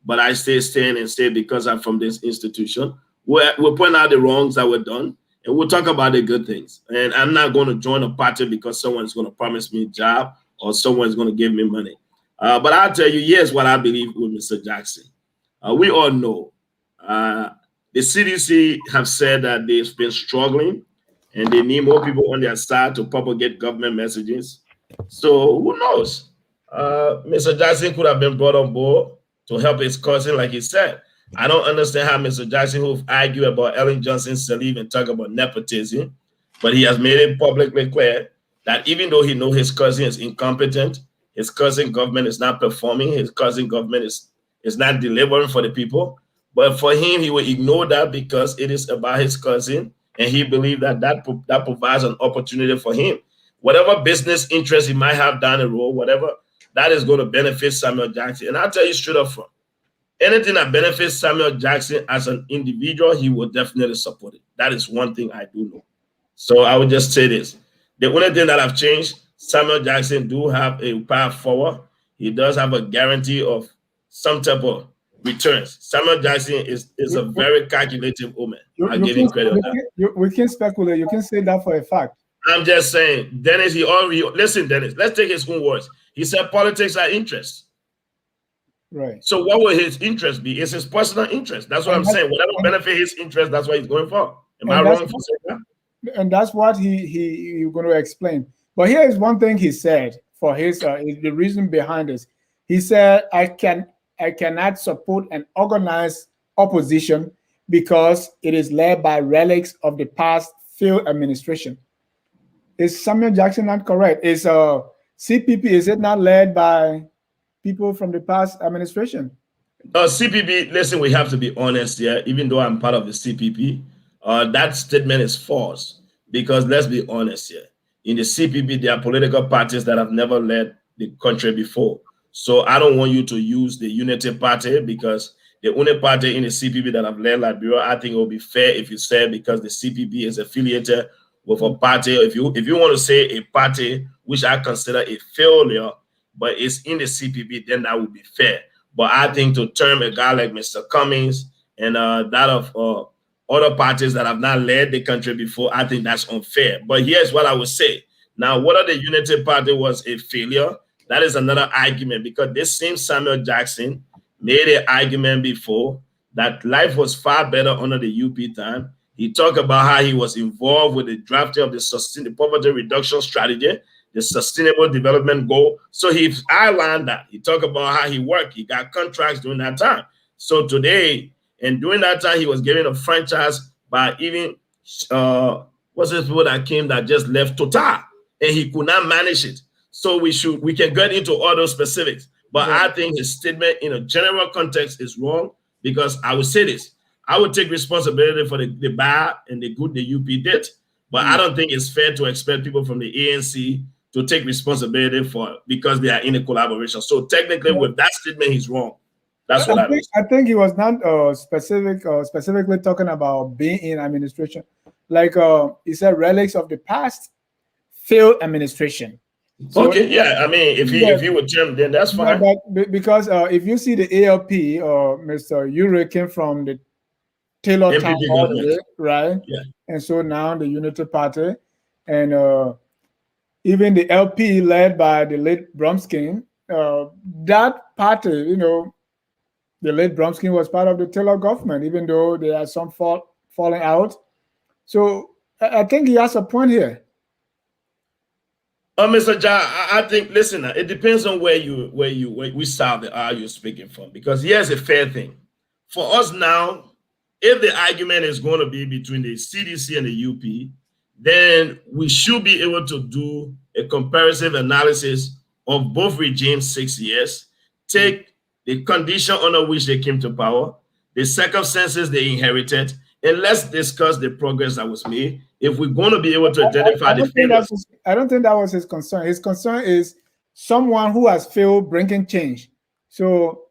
but I stand because I'm from this institution. We'll point out the wrongs that were done, and we'll talk about the good things. And I'm not going to join a party because someone's going to promise me a job or someone's going to give me money. But I'll tell you, here's what I believe with Mr. Jackson. We all know the CDC have said that they've been struggling and they need more people on their side to propagate government messages. So who knows? Mr. Jackson could have been brought on board to help his cousin, like he said. I don't understand how Mr. Jackson, who argued about Ellen Johnson's leave and talk about nepotism, but he has made it publicly clear that even though he knows his cousin is incompetent, his cousin government is not performing, his cousin government is not delivering for the people. But for him, he will ignore that because it is about his cousin, and he believes that provides an opportunity for him. Whatever business interest he might have down the road, whatever, that is going to benefit Samuel Jackson. And I'll tell you straight up front, anything that benefits Samuel Jackson as an individual, he will definitely support it. That is one thing I do know. So I would just say this. The only thing that have changed, Samuel Jackson do have a path forward. He does have a guarantee of some type of returns. Samuel Jackson is a very calculative woman. I give him credit on that. We can speculate. You can say that for a fact. I'm just saying, Dennis, listen, Dennis, let's take his own words. He said politics are interests. Right. So what will his interest be? It's his personal interest. That's what I'm saying. Whatever benefit his interest, that's what he's going for. Am I wrong for saying that? And that's what he's going to explain. But here is one thing he said for his the reason behind this. He said, I cannot support an organized opposition because it is led by relics of the past failed administration. Is Samuel Jackson not correct? Is CPP, is it not led by people from the past administration? CPP, listen, we have to be honest here, even though I'm part of the CPP, that statement is false because let's be honest here. In the CPP, there are political parties that have never led the country before. So I don't want you to use the Unity Party, because the only party in the CPP that have led Liberia, I think it will be fair if you say because the CPP is affiliated with a party. If you want to say a party which I consider a failure, but it's in the CPP, then that would be fair. But I think to term a guy like Mr. Cummings and that of other parties that have not led the country before, I think that's unfair. But here's what I would say. Now, whether the Unity Party was a failure, that is another argument, because this same Samuel Jackson made an argument before that life was far better under the UP time. He talked about how he was involved with the drafting of the poverty reduction strategy, the sustainable development goal. So he outlined that. He talked about how he worked. He got contracts during that time. So today, and during that time, he was given a franchise by even, what's this word that came that just left Total, and he could not manage it. So we can get into all those specifics. But I think his statement in a general context is wrong, because I would say this. I would take responsibility for the bad and the good the UP did. But I don't think it's fair to expect people from the ANC to take responsibility for, because they are in a collaboration. So technically, with that statement, he's wrong. That's what I think he was not specifically talking about being in administration. Like he said, relics of the past, failed administration. So, okay, yeah. I mean, if you would term, then that's fine. But because if you see the ALP or Mr. Ure came from the Taylor Town, right? Yeah. And so now the Unity Party, and even the LP led by the late Bromskin, that party, you know, the late Bromskin was part of the Taylor government, even though there are some falling out. So I think he has a point here. Mr. John, I think, listen, it depends on which side you're speaking from, because here's a fair thing. For us now, if the argument is going to be between the CDC and the UP, then we should be able to do a comparative analysis of both regimes' 6 years, take the condition under which they came to power, the circumstances they inherited, and let's discuss the progress that was made. If we're going to be able to identify the failures. I don't think that was his concern. His concern is someone who has failed bringing change. So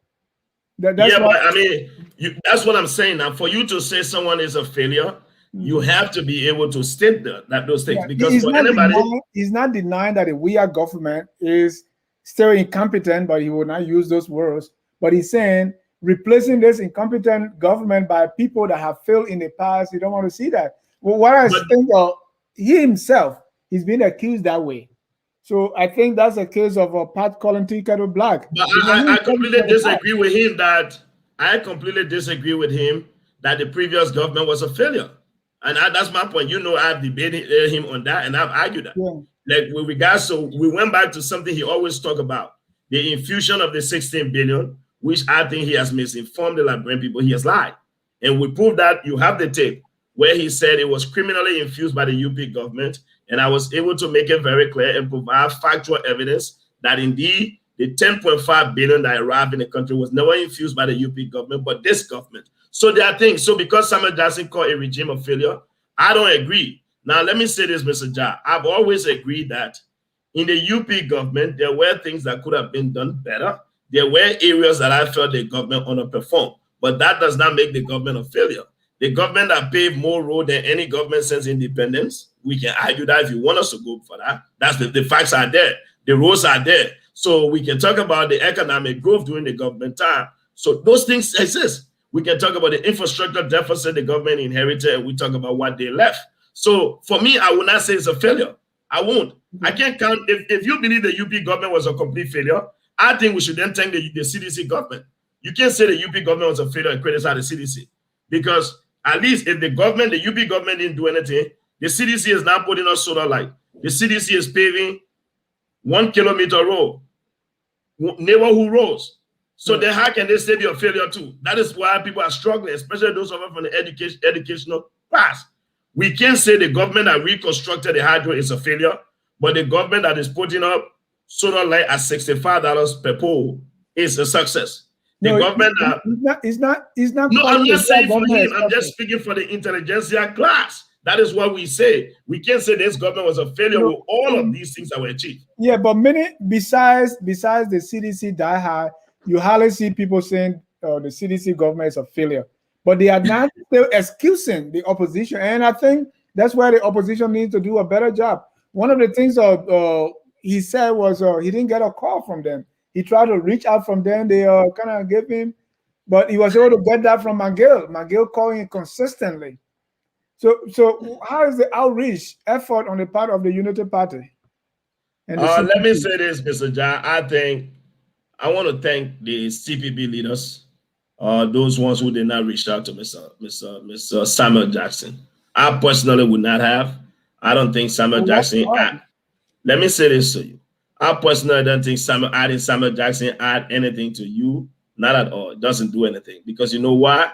that's but I mean, that's what I'm saying. Now, for you to say someone is a failure, you have to be able to state that those things. Because he's not denying that the Weah government is still incompetent, but he will not use those words. But he's saying replacing this incompetent government by people that have failed in the past, you don't want to see that. Well, what I think he himself, he's been accused that way. So I think that's a case of Pat calling tea kettle black. But I completely disagree with him that the previous government was a failure. And that's my point. You know, I've debated him on that, and I've argued that. Yeah. Like with regards, so we went back to something he always talked about, the infusion of the 16 billion, which I think he has misinformed the Liberian people. He has lied. And we proved that. You have the tape where he said it was criminally infused by the UP government. And I was able to make it very clear and provide factual evidence that indeed the 10.5 billion that arrived in the country was never infused by the UP government, but this government. So there are things. So because Samuel Jackson called a regime a failure, I don't agree. Now, let me say this, Mr. Jah. I've always agreed that in the UP government, there were things that could have been done better. There were areas that I felt the government underperformed, but that does not make the government a failure. The government that paved more road than any government since independence. We can argue that if you want us to go for that. That's the facts are there. The roads are there. So we can talk about the economic growth during the government time. So those things exist. We can talk about the infrastructure deficit the government inherited, and we talk about what they left. So for me, I will not say it's a failure. I won't. I can't count. If you believe the UP government was a complete failure, I think we should then thank the CDC government. You can't say the UP government was a failure and criticize the CDC, because at least if the UP government didn't do anything, the CDC is now putting us solar light. The CDC is paving 1 kilometer road, neighborhood roads. So then how can they say be a failure too? That is why people are struggling, especially those of us from the educational class. We can't say the government that reconstructed the hydro is a failure, but the government that is putting up solar light at $65 per pole is a success. The government it's not. No, I'm not saying for him. I'm just speaking for the intelligentsia class. That is what we say. We can't say this government was a failure with all of these things that were achieved. Yeah, but many besides the CDC diehard, you hardly see people saying the CDC government is a failure. But they are not still excusing the opposition, and I think that's where the opposition needs to do a better job. One of the things he said was he didn't get a call from them. He tried to reach out from them. They kind of gave him, but he was able to get that from McGill. McGill calling him consistently. So how is the outreach effort on the part of the Unity Party? And let me say this, Mr. John. I think I want to thank the CPP leaders, those ones who did not reach out to Mr. Samuel Jackson. I personally would not have. I don't think Samuel Jackson. Let me say this to you. I personally don't think adding Samuel Jackson add anything to you. Not at all. It doesn't do anything. Because you know why?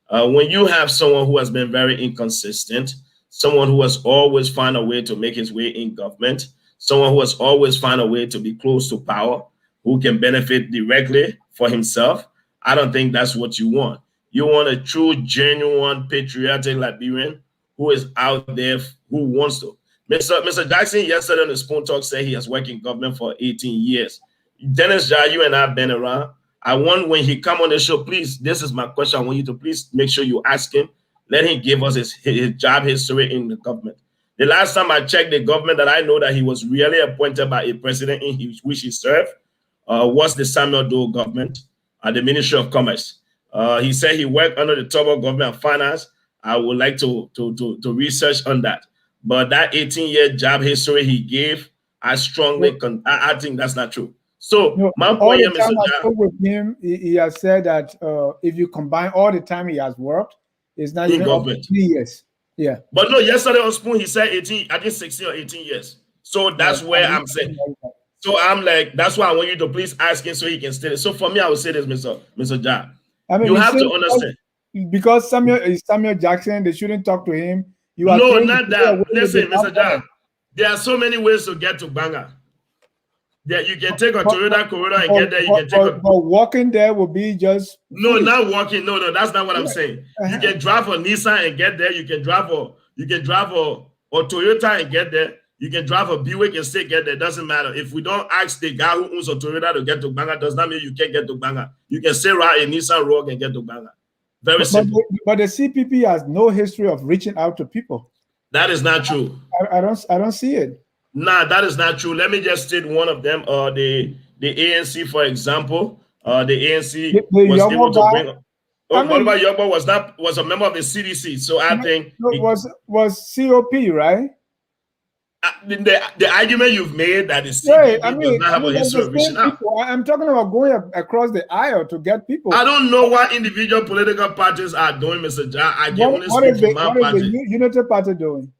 When you have someone who has been very inconsistent, someone who has always found a way to make his way in government, someone who has always found a way to be close to power, who can benefit directly for himself, I don't think that's what you want. You want a true, genuine, patriotic Liberian who is out there, who wants to. Mr. Jackson yesterday on the Spoon Talk said he has worked in government for 18 years. Dennis Jar, you and I have been around. I want when he come on the show, please, this is my question. I want you to please make sure you ask him. Let him give us his job history in the government. The last time I checked the government that I know that he was really appointed by a president in which he served was the Samuel Doe government at the Ministry of Commerce. He said he worked under the Togo government of finance. I would like to research on that. But that 18-year job history he gave, I think that's not true. So my point is, I spoke with him, he has said that if you combine all the time he has worked, it's not even up to 3 years. Yeah. But no, yesterday on Spoon, he said 18, I think 16 or 18 years. So that's where I'm saying. So I'm like, that's why I want you to please ask him so he can stay. So for me, I would say this, Mr. John. I mean, you have to understand. Because Samuel Jackson, they shouldn't talk to him. No, not that. Listen, Mr. John, there are so many ways to get to Banga. Yeah, you can take a Toyota Corolla and get there. You can take but walking there will be just no, not walking. No, that's not what I'm saying. You can drive a Nissan and get there. You can drive a Toyota and get there. You can drive a Buick and still get there. Doesn't matter. If we don't ask the guy who owns a Toyota to get to Banga, does not mean you can't get to Banga. You can still ride a Nissan Rogue and get to Banga. Very simple. But the CPP has no history of reaching out to people. That is not true. I don't see it. Nah, that is not true. Let me just state one of them. The ANC, for example, the ANC was able to bring. What about Yogbo was a member of the CDC. So I think it was COP, right? The argument you've made that the CPP does not have a history of reaching out. I'm talking about going across the aisle to get people. I don't know what individual political parties are doing, Mr. John. I can only speak for my party. What is the Unity Party doing?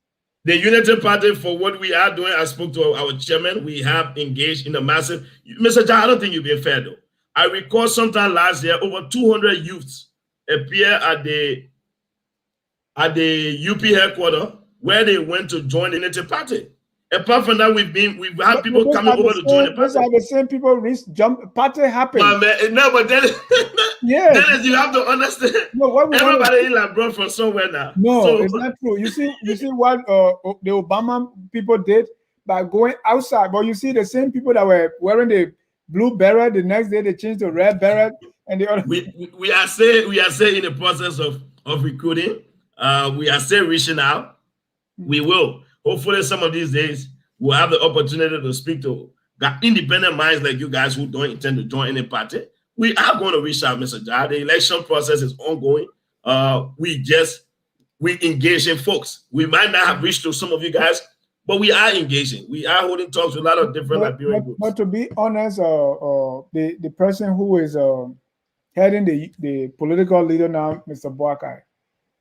The Unity Party, for what we are doing, I spoke to our chairman. We have engaged in a massive. Mr. John, I don't think you're being fair, though. I recall sometime last year, over 200 youths appear at the UP headquarters where they went to join the Unity Party. Apart from that, we've had people coming over to join the party. Those are the same people jump party happened. No, but then, yeah. Dennis, you have to understand. No, everybody in like brought from somewhere now. No, so, it's not true. You see what the Obama people did by going outside. But you see the same people that were wearing the blue beret. The next day they changed to red beret, and the other. We are still in the process of recruiting. We are still reaching out. We will. Hopefully, some of these days, we'll have the opportunity to speak to independent minds like you guys who don't intend to join any party. We are going to reach out, Mr. Jar. The election process is ongoing. We engage in folks. We might not have reached to some of you guys, but we are engaging. We are holding talks with a lot of different Liberian groups. But to be honest, the person who is heading the political leader now, Mr. Boakai,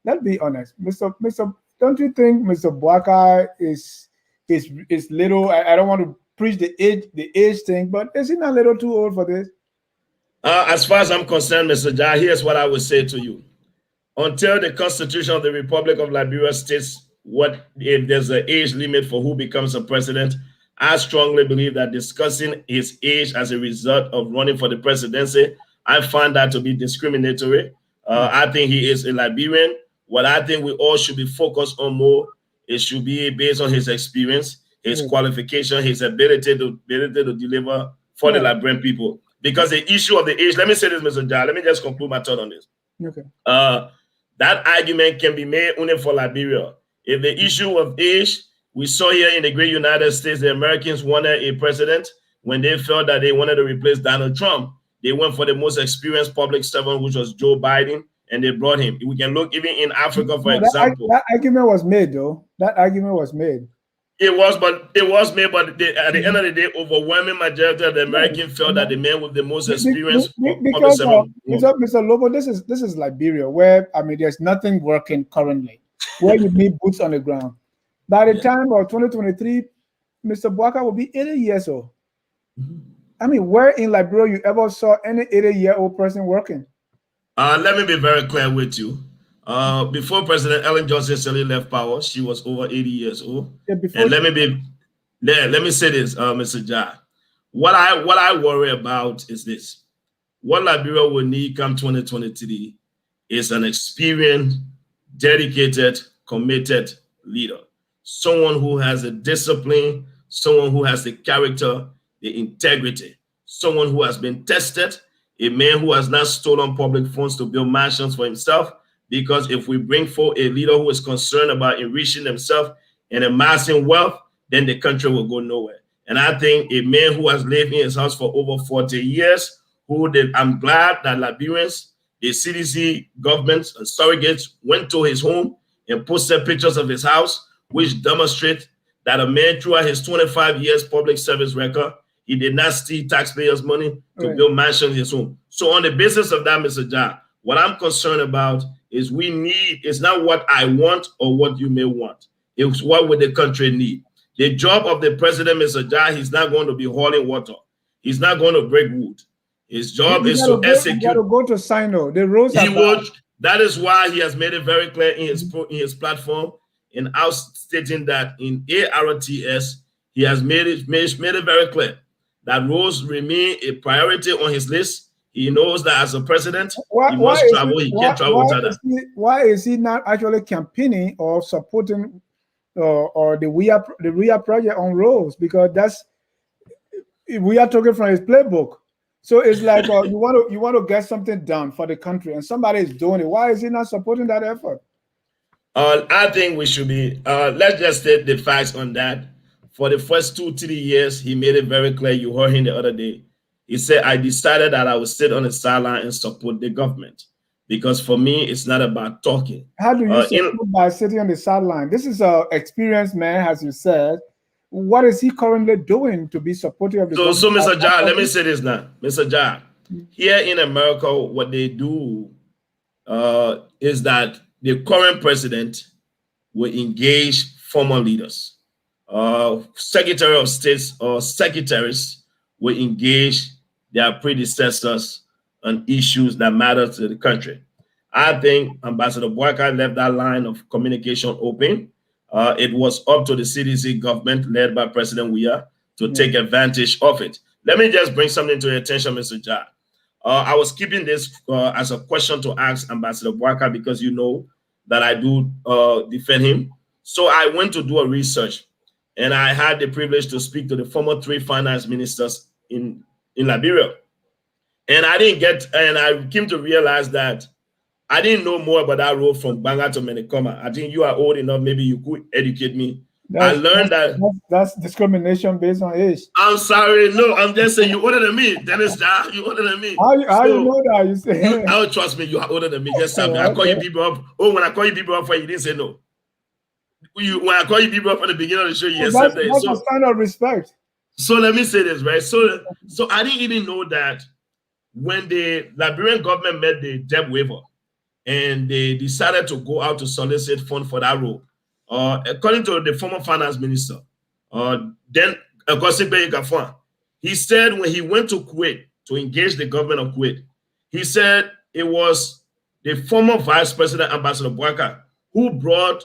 let's be honest, Mr. Don't you think Mr. Boakai is little? I don't want to preach the age thing, but is he not a little too old for this? As far as I'm concerned, Mr. Jar, here's what I would say to you. Until the Constitution of the Republic of Liberia states if there's an age limit for who becomes a president, I strongly believe that discussing his age as a result of running for the presidency, I find that to be discriminatory. I think he is a Liberian. What I think we all should be focused on more It should be based on his experience, his qualification, his ability to deliver for the Liberian people. Because the issue of the age, let me say this, Mr. Jar, let me just conclude my thought on this. Okay. That argument can be made only for Liberia. If the issue of age, we saw here in the great United States, the Americans wanted a president when they felt that they wanted to replace Donald Trump. They went for the most experienced public servant, which was Joe Biden, and they brought him. We can look even in Africa, for example. That argument was made, though. That argument was made. It was made, but at the end of the day, overwhelming majority of the Americans felt that the man with the most experience because Mr. Lobo, this is Liberia, where there's nothing working currently, where you need boots on the ground. By the time of 2023, Mr. Bwaka will be 80 years old. Where in Liberia you ever saw any 80-year-old person working? Let me be very clear with you. Before President Ellen Johnson Sirleaf left power, she was over 80 years old. And let me say this, Mr. Jar. What I worry about is this. What Liberia will need come 2023 is an experienced, dedicated, committed leader. Someone who has the discipline, someone who has the character, the integrity, someone who has been tested, a man who has not stolen public funds to build mansions for himself. Because if we bring forth a leader who is concerned about enriching himself and amassing wealth, then the country will go nowhere. And I think a man who has lived in his house for over 40 years, I'm glad that Liberians, the CDC governments and surrogates went to his home and posted pictures of his house, which demonstrate that a man throughout his 25 years public service record, he did not steal taxpayers' money to build mansions in his home. So on the basis of that, Mr. John, what I'm concerned about is it's not what I want or what you may want. It's what would the country need. The job of the president, Mr. John, he's not going to be hauling water. He's not going to break wood. His job is to execute. He got to go to Sino. The roads are bad. That is why he has made it very clear in his platform, in out stating that in ARTS, he has made it very clear that roads remain a priority on his list. He knows that as a president, he must travel. He can't travel without that. Why is he not actually campaigning or supporting or the Weah project on roads? Because we are talking from his playbook. So it's like you want to get something done for the country, and somebody is doing it. Why is he not supporting that effort? I think we should be. Let's just state the facts on that. For the first 2-3 years, he made it very clear. You heard him the other day. He said, I decided that I would sit on the sideline and support the government. Because for me, it's not about talking. How do you support by sitting on the sideline? This is an experienced man, as you said. What is he currently doing to be supportive of the government? So Mr. Jar, let me say this now. Mr. Jar, here in America, what they do is that the current president will engage former leaders. Secretary of States or secretaries will engage their predecessors on issues that matter to the country. I think Ambassador Bwaka left that line of communication open. It was up to the CDC government led by President Weah to take advantage of it. Let me just bring something to your attention, Mr. Jar. I was keeping this as a question to ask Ambassador Bwaka because you know that I do defend him. So I went to do a research, and I had the privilege to speak to the former 3 finance ministers in Liberia. And I came to realize that I didn't know more about that road from Banga to Menekoma. I think you are old enough, maybe you could educate me. I learned that's discrimination based on age. I'm sorry, no, I'm just saying you're older than me, Dennis. You older than me. How you know that? You say trust me, you are older than me. Just tell me. I call you people up. Oh, when I call you people up, you didn't say no. When I call you people up at the beginning of the show, you accepted it. That's a sign of respect. So let me say this, right? So I didn't even know that when the Liberian government made the debt waiver and they decided to go out to solicit funds for that road, according to the former finance minister, then he said when he went to Kuwait to engage the government of Kuwait, he said it was the former vice president, Ambassador Bwaka, who brought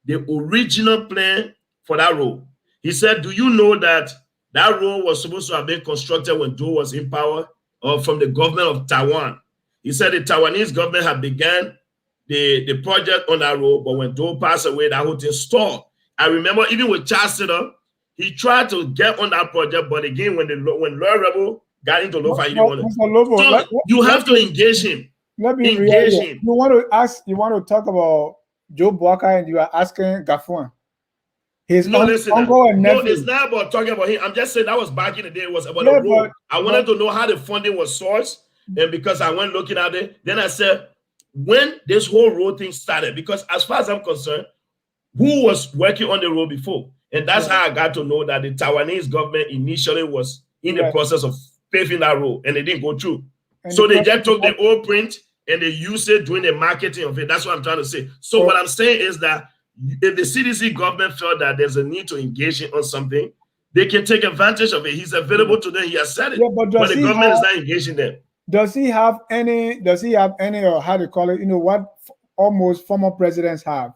the original plan for that road. He said, do you know that that road was supposed to have been constructed when Doe was in power from the government of Taiwan? He said the Taiwanese government had begun the project on that road, but when Doe passed away, that whole thing stalled. I remember even with Chancellor, he tried to get on that project, but again, when Lloyd Rebel got into Lofa, he didn't want to. So you have to engage him. Let me engage him. You want to talk about Joe Boakai, and you are asking Gafuan. His uncle and nephew. No, it's not about talking about him. I'm just saying that was back in the day. It was about the road. I wanted to know how the funding was sourced, and because I went looking at it, then I said, when this whole road thing started, because as far as I'm concerned, who was working on the road before? And that's how I got to know that the Taiwanese government initially was in the process of paving that road, and it didn't go through. And so they just took the old print and they used it doing the marketing of it. That's what I'm trying to say. So what I'm saying is that if the CDC government felt that there's a need to engage in on something, they can take advantage of it. He's available to them. He has said it. Yeah, but the government is not engaging them. Does he have any, or how to call it, what almost former presidents have?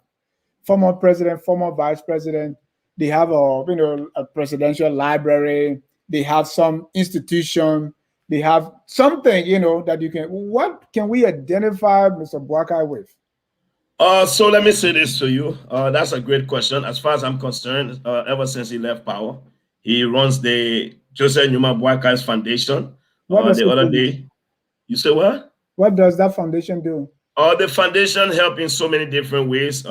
Former president, former vice president, they have a presidential library, they have some institution, they have something, that you can, what can we identify Mr. Boakai with? So let me say this to you. That's a great question. As far as I'm concerned, ever since he left power, he runs the Joseph Numa Boakai's Foundation. The other day, you say what? What does that foundation do? The foundation helps in so many different ways.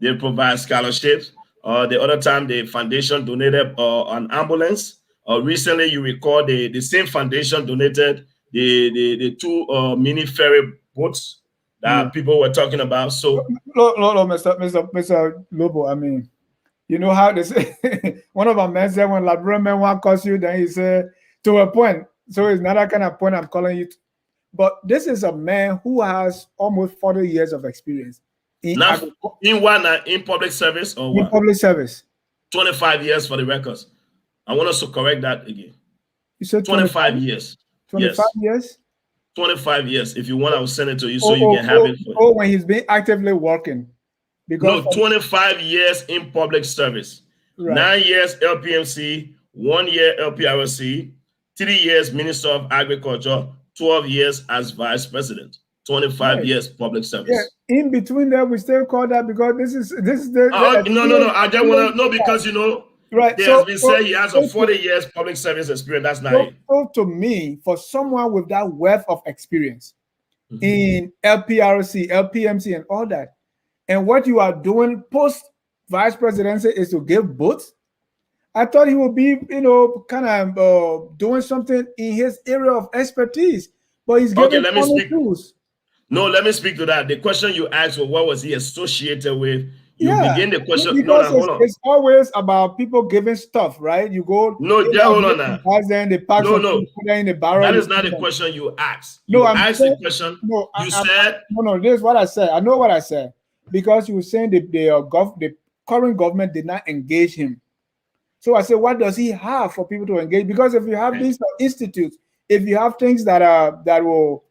They provide scholarships. The other time, the foundation donated an ambulance. Recently, you recall the same foundation donated the two mini ferry boats that people were talking about. So, no, Mr. Lobo. I mean, you know how this. One of our men said when Labrador man want to curse you, then he said to a point. So it's not that kind of point I'm calling you. But this is a man who has almost 40 years of experience. In public service or what? In public service. 25 years for the records. I want us to correct that again. You said 25 years. 25 years? 25 years. If you want, I will send it to you so you can have it. When he's been actively working. Because 25 years in public service. Right. 9 years LPMC, 1 year LPRC, 3 years Minister of Agriculture, 12 years as Vice President. 25 years public service. Yeah, in between there, we still call that because this is the no. I just want to know because right. There has been said he has a 40 years public service experience. That's not it. So to me, for someone with that wealth of experience in LPRC, LPMC, and all that, and what you are doing post vice presidency is to give votes. I thought he would be, kind of doing something in his area of expertise, but he's giving tools. No, let me speak to that. The question you asked was, what was he associated with? You begin the question. Because it's always about people giving stuff, right? You go. No, hold on now. Then they pack in the barrel. That is not the question you asked. You asked the question. No, you said. No, this is what I said. I know what I said. Because you were saying the current government did not engage him. So I said, what does he have for people to engage? Because if you have these institutes, if you have things that will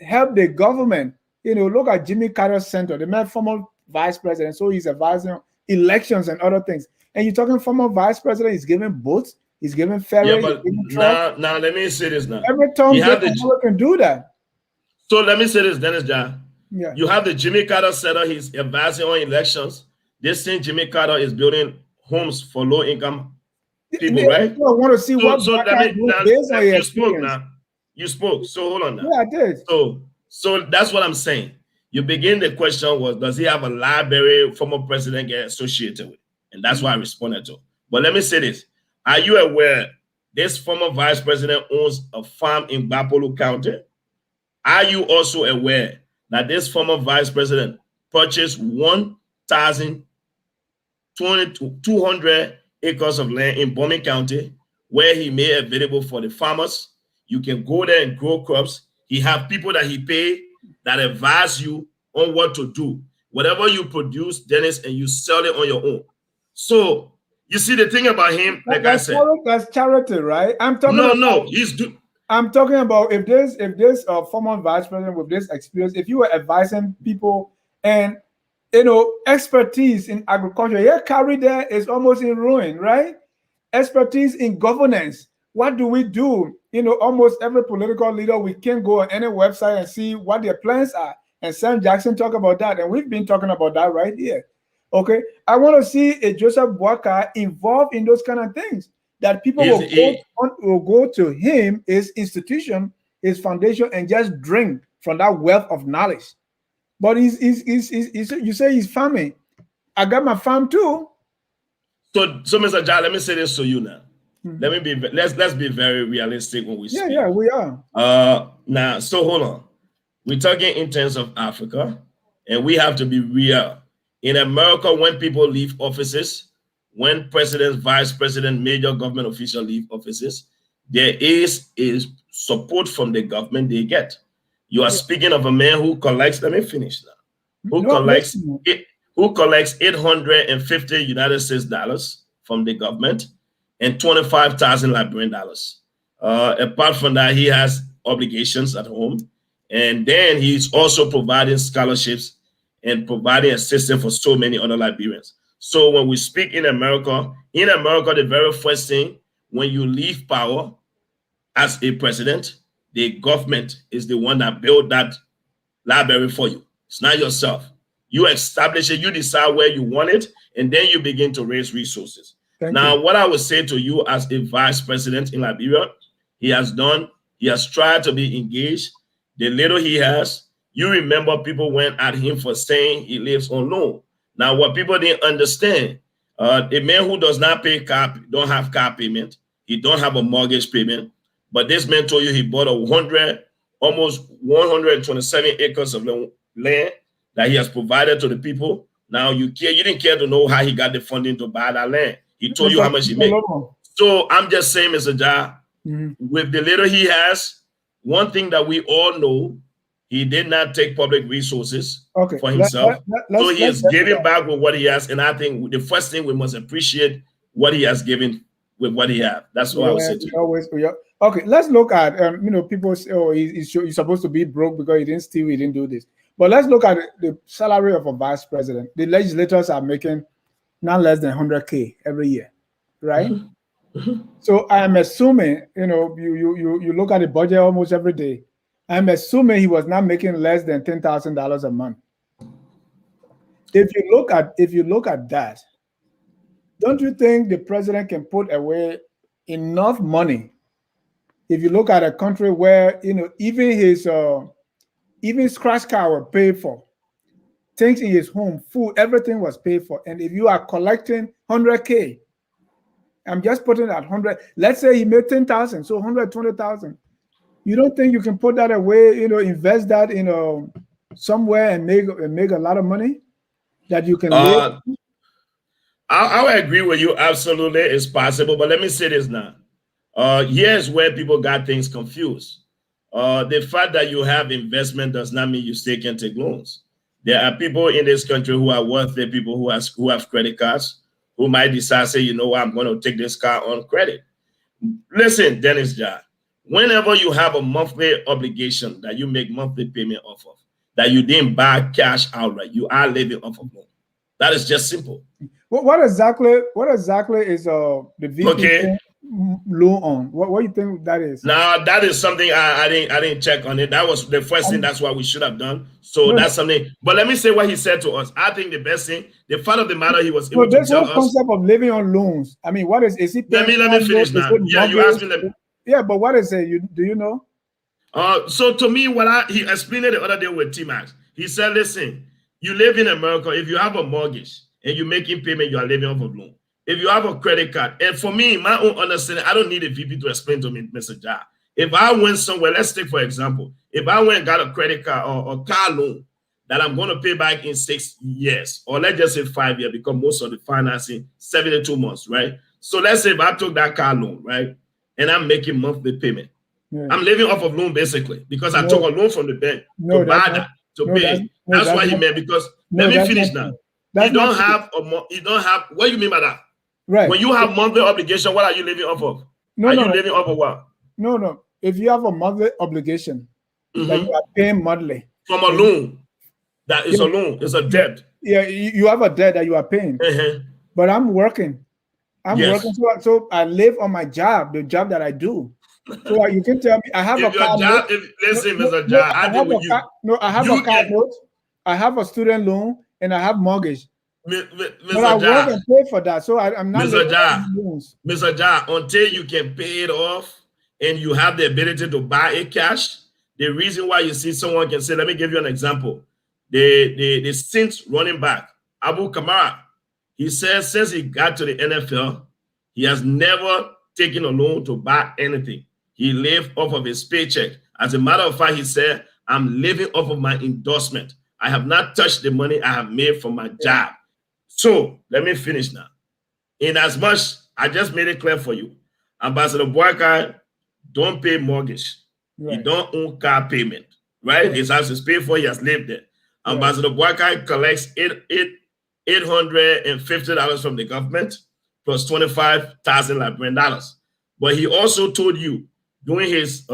help the government, look at Jimmy Carter Center, the man former vice president, so he's advising elections and other things. And you're talking former vice president, he's giving boats, he's giving ferry, now let me say this now. Every time can do that. So let me say this, Dennis John. Yeah. You have the Jimmy Carter Center, he's advising on elections. This thing Jimmy Carter is building homes for low-income people, right? I want to see what you spoke now. You spoke. So hold on now. Yeah, I did. So that's what I'm saying. You begin the question was, does he have a library former president get associated with? And that's why I responded to. But let me say this. Are you aware this former vice president owns a farm in Bapolu County? Are you also aware that this former vice president purchased 1,200 acres of land in Bowman County where he made available for the farmers? You can go there and grow crops. He have people that he pay that advise you on what to do. Whatever you produce, Dennis, and you sell it on your own. So you see the thing about him, like I said, that's charity, right? I'm talking. I'm talking about if this former vice president with this experience, if you were advising people and expertise in agriculture, your career there is almost in ruin, right? Expertise in governance. What do we do? Almost every political leader, we can go on any website and see what their plans are. And Sam Jackson talk about that. And we've been talking about that right here. Okay, I want to see a Joseph Boakai involved in those kind of things. That people will go to him, his institution, his foundation, and just drink from that wealth of knowledge. But you say he's farming. I got my farm too. So Mr. John, let me say this to you now. Let's be very realistic when we speak. Yeah, we are. Now, so hold on. We're talking in terms of Africa, and we have to be real. In America, when people leave offices, when presidents, vice president, major government officials leave offices, there is support from the government they get. You are speaking of a man who collects, let me finish now, who collects 850 United States dollars from the government and 25,000 Liberian dollars. Apart from that, he has obligations at home. And then he's also providing scholarships and providing assistance for so many other Liberians. So when we speak in America, the very first thing, when you leave power as a president, the government is the one that built that library for you. It's not yourself. You establish it, you decide where you want it, and then you begin to raise resources. Now, what I would say to you as a vice president in Liberia, he has tried to be engaged. The little he has, you remember people went at him for saying he lives on loan. Now, what people didn't understand, a man who does not pay don't have car payment, he don't have a mortgage payment, but this man told you he bought almost 127 acres of land that he has provided to the people. Now you didn't care to know how he got the funding to buy that land. He told you how much he made. So I'm just saying, Mr. Ja, with the little he has, one thing that we all know, he did not take public resources for himself. So he is giving back with what he has. And I think the first thing we must appreciate what he has given with what he has. That's what I would say to you. Okay, let's look at people say, oh, he's supposed to be broke because he didn't steal, he didn't do this. But let's look at the salary of a vice president. The legislators are making not less than 100K every year, right? So I'm assuming, you look at the budget almost every day. I'm assuming he was not making less than $10,000 a month. If you look at that, don't you think the president can put away enough money? If you look at a country where even scratch card were paid for, things in his home, food, everything was paid for, and if you are collecting 100K, I'm just putting that 100. Let's say he made 10,000, so 120,000. You don't think you can put that away? Invest that somewhere and make a lot of money that you can live. I would agree with you. Absolutely, it's possible. But let me say this now. Here's where people got things confused. The fact that you have investment does not mean you still can take loans. There are people in this country who are wealthy, people who have credit cards, who might decide, say, you know what, I'm going to take this car on credit. Listen, Dennis John, whenever you have a monthly obligation that you make monthly payment off of, that you didn't buy cash outright, you are living off of loan. That is just simple. What exactly is the VP loan on? What do you think that is? Now that is something I didn't check on it. That was the first thing. That's what we should have done. So that's something. But let me say what he said to us. I think the best thing, the fact of the matter, he was able to tell us. Concept of living on loans. I mean, what is it? Let me finish now. Yeah, you asked me. Yeah, but what is it? Do you know? So to me, he explained it the other day with T-Max. He said, listen, you live in America. If you have a mortgage and you're making payment, you are living off of loan. If you have a credit card, and for me, my own understanding, I don't need a VP to explain to me, Mr. Ja. If I went somewhere, let's take for example, if I went and got a credit card or a car loan that I'm going to pay back in 6 years, or let's just say 5 years, because most of the financing 72 months, right? So let's say if I took that car loan, right, and I'm making monthly payment, I'm living off of loan basically because I took a loan from the bank to buy that, to pay. That's what he meant. Because let me finish now. You don't have what do you mean by that? Right. When you have monthly obligation, what are you living off of? Are you living off of what? No. If you have a monthly obligation that you are paying monthly from a loan, that is a loan, it's a debt. Yeah, you have a debt that you are paying. But I'm working. Working, so I live on my job, the job that I do. So you can tell me I have a car note. Listen, Mr. John, I have a car note. I have a student loan and I have mortgage. But I work and pay for that, so I'm not Mr. living Ja, on loans. Mr. Ja, until you can pay it off and you have the ability to buy it cash, the reason why you see someone can say, let me give you an example. The Saints running back, Abu Kamara, he says since he got to the NFL, he has never taken a loan to buy anything. He lived off of his paycheck. As a matter of fact, he said, I'm living off of my endorsement. I have not touched the money I have made from my job. So let me finish now. In as much, I just made it clear for you. Ambassador Boyka don't pay mortgage. He don't own car payment, right? His house is paid for. He has lived there. Ambassador Boyka collects $850 from the government plus $25,000 Liberian dollars. But he also told you during his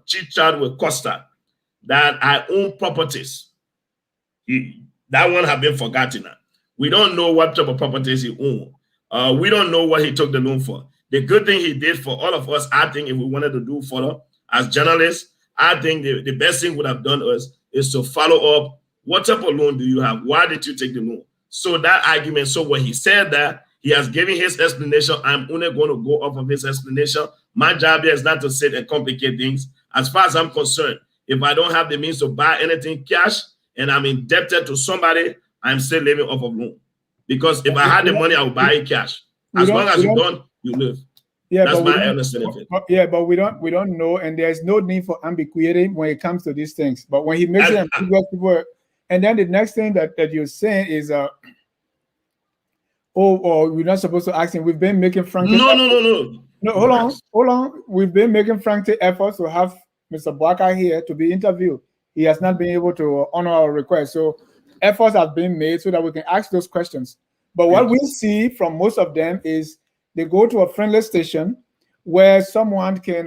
chit chat with Costa that I own properties. That one have been forgotten now. We don't know what type of properties he owned. We don't know what he took the loan for. The good thing he did for all of us, I think if we wanted to do further as journalists, I think the best thing would have done is to follow up. What type of loan do you have? Why did you take the loan? So that argument, so when he said that, he has given his explanation. I'm only going to go off of his explanation. My job here is not to sit and complicate things. As far as I'm concerned, if I don't have the means to buy anything cash and I'm indebted to somebody, I'm still living off of loan. Because if I had the money, I would buy it cash. As long as you don't, you live. Yeah, that's my understanding of it. Yeah, but we don't know, and there's no need for ambiguity when it comes to these things. But when he makes it ambiguous, people, and then the next thing that you're saying is, we're not supposed to ask him. We've been making frantic. No. Hold on. We've been making frantic efforts to have Mr. Boyka here to be interviewed. He has not been able to honor our request. So efforts have been made so that we can ask those questions. But what we see from most of them is they go to a friendly station where someone can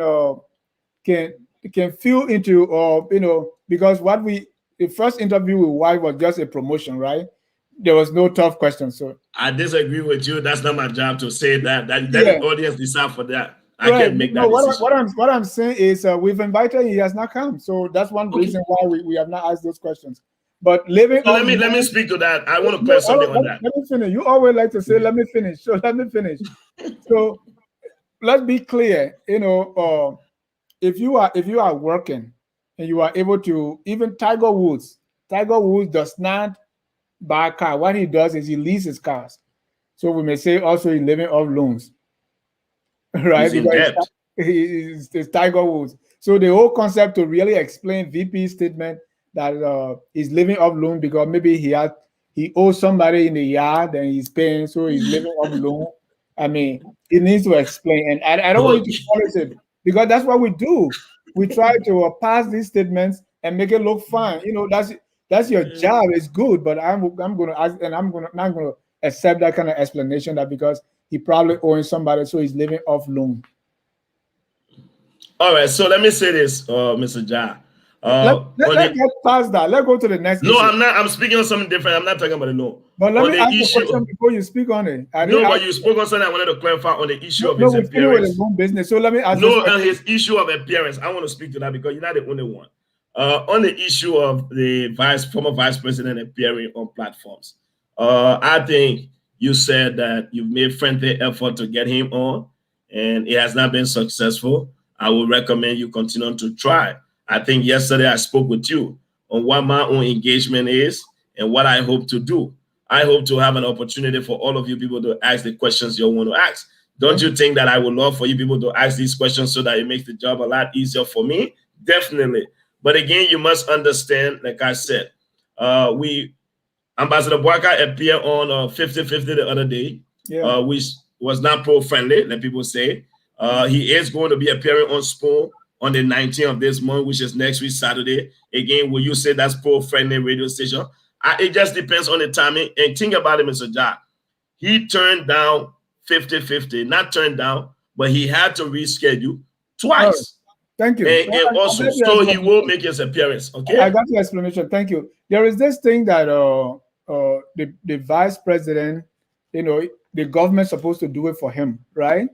feel into, because the first interview with White was just a promotion, right? There was no tough questions. So I disagree with you. That's not my job to say that. The audience decide for that. I can't make that decision. What I'm saying is we've invited him, he has not come. So that's one reason why we have not asked those questions. But let me speak to that. I want to clear something on that. Let me finish. You always like to say, let me finish. So let me finish. So let's be clear. If you are working and you are able to, even Tiger Woods does not buy a car. What he does is he leases cars. So we may say also he's living off loans. Right? Because it's Tiger Woods. So the whole concept to really explain VP's statement that he's living off loan because maybe he owes somebody in the yard and he's paying, so he's living off loan. I mean, he needs to explain, and I don't want you to polish it because that's what we do. We try to pass these statements and make it look fine. That's your job. It's good, but I'm going to ask, and I'm not going to accept that kind of explanation that because he probably owing somebody, so he's living off loan. All right, so let me say this, Mr. Ja. Let's get past that. Let's go to the next issue. I'm not. I'm speaking on something different. I'm not talking about the loan. But let me ask you a question before you speak on it. But you spoke on something I wanted to clarify on the issue of his appearance. His own business. So let me ask on his issue of appearance. I want to speak to that because you're not the only one. On the issue of the former vice president appearing on platforms, I think you said that you've made frantic effort to get him on, and it has not been successful. I would recommend you continue to try. I think yesterday I spoke with you on what my own engagement is and what I hope to do. I hope to have an opportunity for all of you people to ask the questions you want to ask. Don't you think that I would love for you people to ask these questions so that it makes the job a lot easier for me? Definitely. But again, you must understand, like I said, Ambassador Boyka appeared on 50-50 the other day, which was not pro-friendly, let people say. He is going to be appearing on Spoon on the 19th of this month, which is next week, Saturday. Again, will you say that's pro-friendly radio station? It just depends on the timing. And think about it, Mr. Ja. He turned down 50-50, not turned down, but he had to reschedule twice. Thank you. And also, so he will make his appearance. Okay. I got your explanation. Thank you. There is this thing that the vice president, the government's supposed to do it for him, right?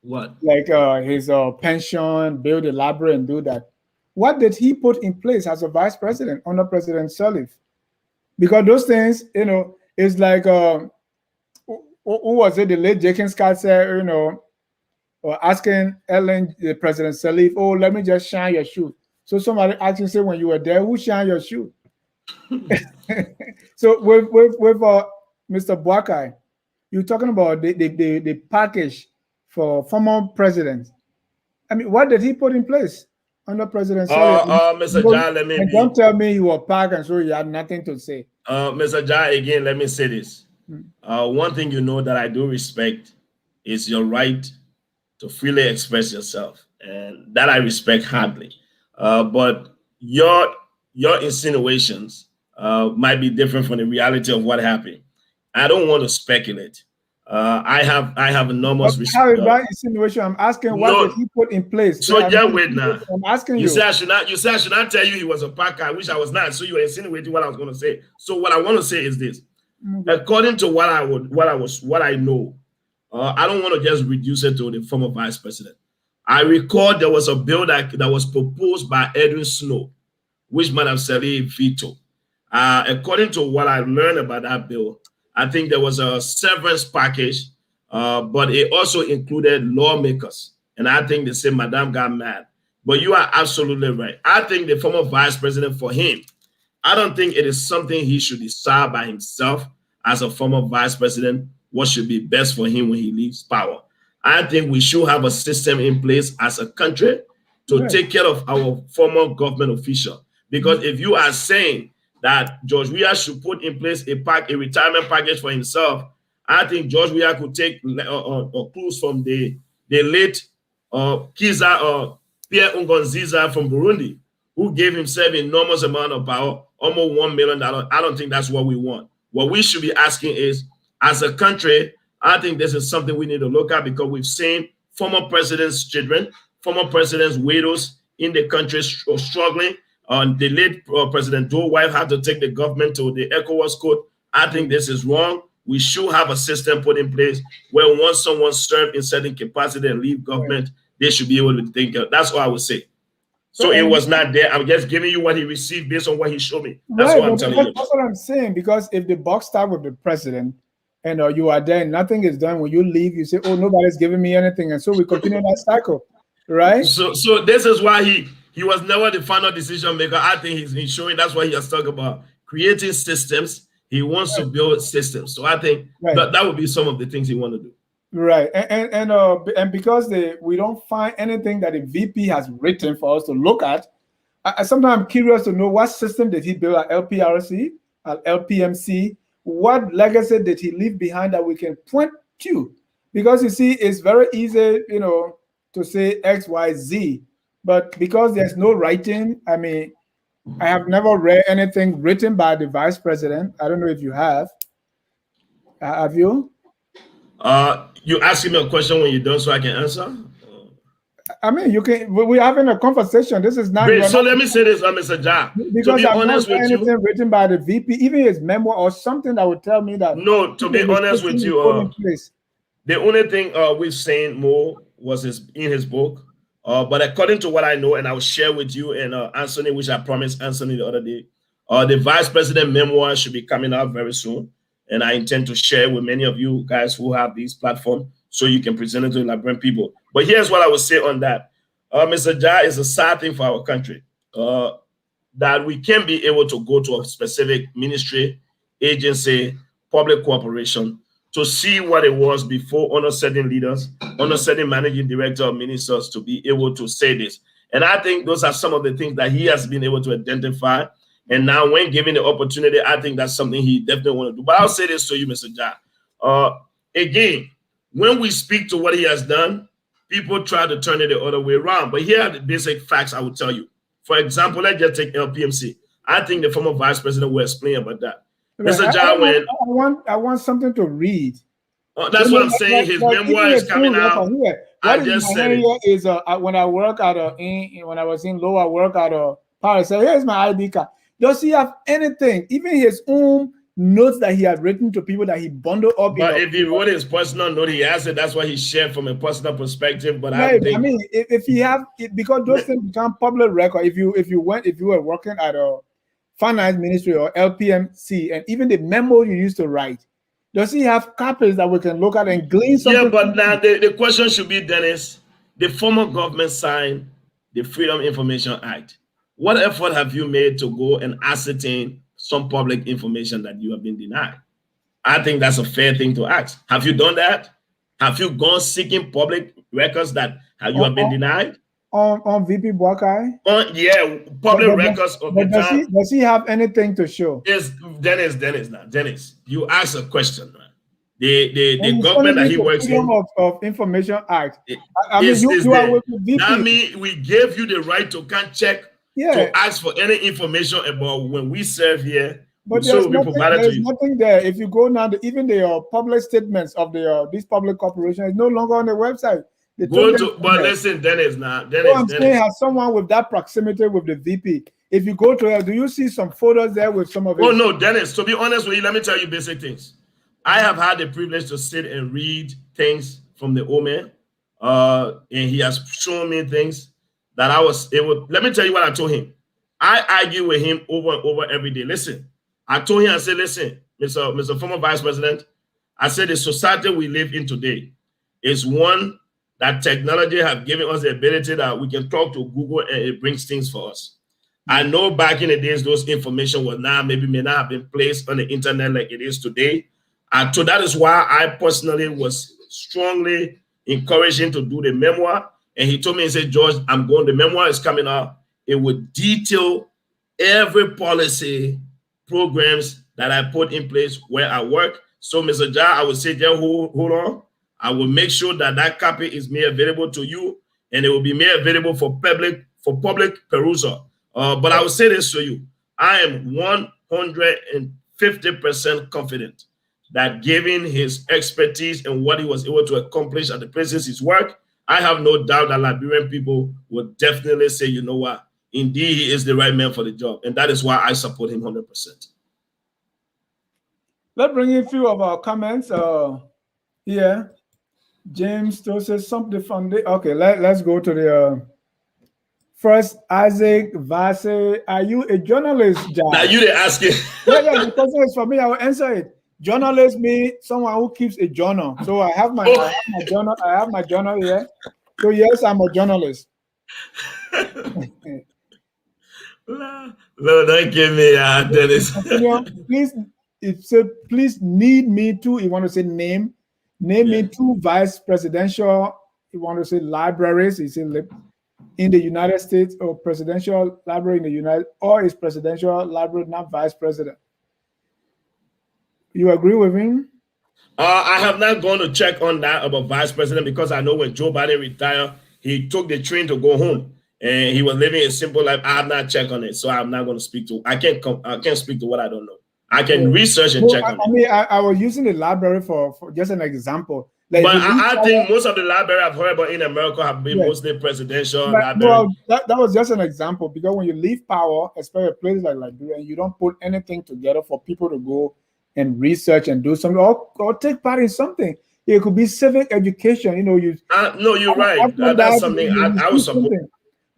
What? Like his pension, build a library and do that. What did he put in place as a vice president under President Sirleaf? Because those things, It's like who was it? The late Jenkins Scott said, or asking Ellen, President Salif, oh, let me just shine your shoe. So somebody actually said, when you were there, who shined your shoe? So with Mr. Boakai, you're talking about the package for former presidents. I mean, what did he put in place under President Salif? Mr. Jai, let me don't tell me you were packed and so you had nothing to say. Mr. Jai, again, let me say this. One thing you know that I do respect is your right to freely express yourself, and that I respect hardly. But your insinuations might be different from the reality of what happened. I don't want to speculate. I have enormous respect. How about insinuation? I'm asking what did he put in place? So just wait now. I'm asking you. You say I should not tell you he was a packer. I wish I was not. So you were insinuating what I was going to say. So what I want to say is this. According to what I know, I don't want to just reduce it to the former vice president. I recall there was a bill that was proposed by Edwin Snow, which Madam Saleh vetoed. According to what I learned about that bill, I think there was a severance package, but it also included lawmakers. And I think they said Madame got mad. But you are absolutely right. I think the former vice president, for him, I don't think it is something he should decide by himself as a former vice president what should be best for him when he leaves power. I think we should have a system in place as a country to take care of our former government official. Because if you are saying that George Weah should put in place a retirement package for himself, I think George Weah could take clues from the late Kiza Pierre Nkurunziza from Burundi, who gave himself enormous amount of power, almost $1 million. I don't think that's what we want. What we should be asking is, as a country, I think this is something we need to look at, because we've seen former presidents' children, former presidents' widows in the country struggling. The late President Joe Wife had to take the government to the ECOWAS code. I think this is wrong. We should have a system put in place where once someone served in certain capacity and leave government, they should be able to think of. That's what I would say. So it was not there. I'm just giving you what he received based on what he showed me. That's what I'm telling you. That's what I'm saying. Because if the buck starts with the president and you are there and nothing is done, when you leave, you say, oh, nobody's giving me anything. And so we continue that cycle, right? So this is why he was never the final decision maker. I think he's showing that's why he has talked about creating systems. He wants to build systems. So I think that would be some of the things he want to do. Right, and because we don't find anything that the VP has written for us to look at, I sometimes I'm curious to know what system did he build at LPRC, at LPMC, what legacy did he leave behind that we can point to? Because you see, it's very easy, to say X, Y, Z, but because there's no writing, I mean, I have never read anything written by the vice president. I don't know if you have. Have you? You asking me a question when you're done so I can answer? I mean, you can. We're having a conversation. This is not. Great. So let me say this, Mr. Ja. Because I'm not anything written by the VP, even his memoir or something that would tell me that. No, to be honest with you, the only thing we've seen more was in his book. But according to what I know, and I will share with you and Anthony, which I promised Anthony the other day, the vice president memoir should be coming out very soon. And I intend to share with many of you guys who have these platforms so you can present it to Liberian people. But here's what I would say on that. Mr. Ja, is a sad thing for our country that we can be able to go to a specific ministry, agency, public corporation to see what it was before under certain leaders, under certain managing director or ministers to be able to say this. And I think those are some of the things that he has been able to identify. And now when given the opportunity, I think that's something he definitely want to do. But I'll say this to you, Mr. Ja. Again, when we speak to what he has done, people try to turn it the other way around. But here are the basic facts I will tell you. For example, let's just take LPMC. I think the former vice president will explain about that. Right. Mr. Ja, I want something to read. That's what I'm saying. His memoir is coming out. I just said it. Is when I work at when I was in law, I work at Paris. So here's my ID card. Does he have anything, even his own notes that he had written to people that he bundled up? But if he wrote his personal note, he has it. That's why he shared from a personal perspective. But right. I mean, if he have, because those things become public record. If you were working at Finance Ministry or LPMC, and even the memo you used to write, does he have copies that we can look at and glean something? Yeah, but now the question should be, Dennis, the former government signed the Freedom Information Act. What effort have you made to go and ascertain some public information that you have been denied? I think that's a fair thing to ask. Have you done that? Have you gone seeking public records that you have been denied? On VP Boakai? Yeah, public records of the time. Does he have anything to show? Yes, Dennis, you asked a question, man. The government that he works in of Information Act. I mean, you are with the VP. That means we gave you the right to come check, to ask for any information about when we serve here. But there's nothing there. If you go now, even the public statements of these public corporations is no longer on the website. But listen, Dennis, I'm saying, has someone with that proximity with the VP. If you go to her, do you see some photos there with some of it? Oh no, Dennis. To be honest with you, let me tell you basic things. I have had the privilege to sit and read things from the old man, and he has shown me things that I was able. Let me tell you what I told him. I argue with him over and over every day. Listen, I told him, I said, listen, Mr. Former Vice President, I said the society we live in today is one that technology have given us the ability that we can talk to Google and it brings things for us. I know back in the days, those information may not have been placed on the internet like it is today. So that is why I personally was strongly encouraging to do the memoir. And he told me, he said, George, the memoir is coming out. It would detail every policy programs that I put in place where I work. So, Mr. Jah, I would say, just hold on. I will make sure that copy is made available to you, and it will be made available for public perusal. But I will say this to you. I am 150% confident that given his expertise and what he was able to accomplish at the places he's worked, I have no doubt that Liberian people will definitely say, you know what, indeed, he is the right man for the job. And that is why I support him 100%. Let's bring in a few of our comments here. James still says something from the... Okay, let's go to the... First, Isaac Vase, are you a journalist, John? Now you didn't ask it. Yeah, the question is for me. I will answer it. Journalist means someone who keeps a journal. So I have my journal. I have my journal here. So yes, I'm a journalist. No, don't give me Dennis. Please need me to. You want to say name me 2 vice presidential. You want to say libraries. You say in the United States, or presidential library in the United, or is presidential library not vice president? You agree with him? I have not gone to check on that about vice president because I know when Joe Biden retired, he took the train to go home and he was living a simple life. I have not checked on it, so I'm not going to speak to. I can't speak to what I don't know. I can research and check on it. I was using the library for just an example. Like, but I think most of the library I've heard about in America have been mostly presidential library. Well, that was just an example, because when you leave power, especially places like Liberia, and you don't put anything together for people to go and research and do something or take part in something. It could be civic education. No, you're right. That's something I would support.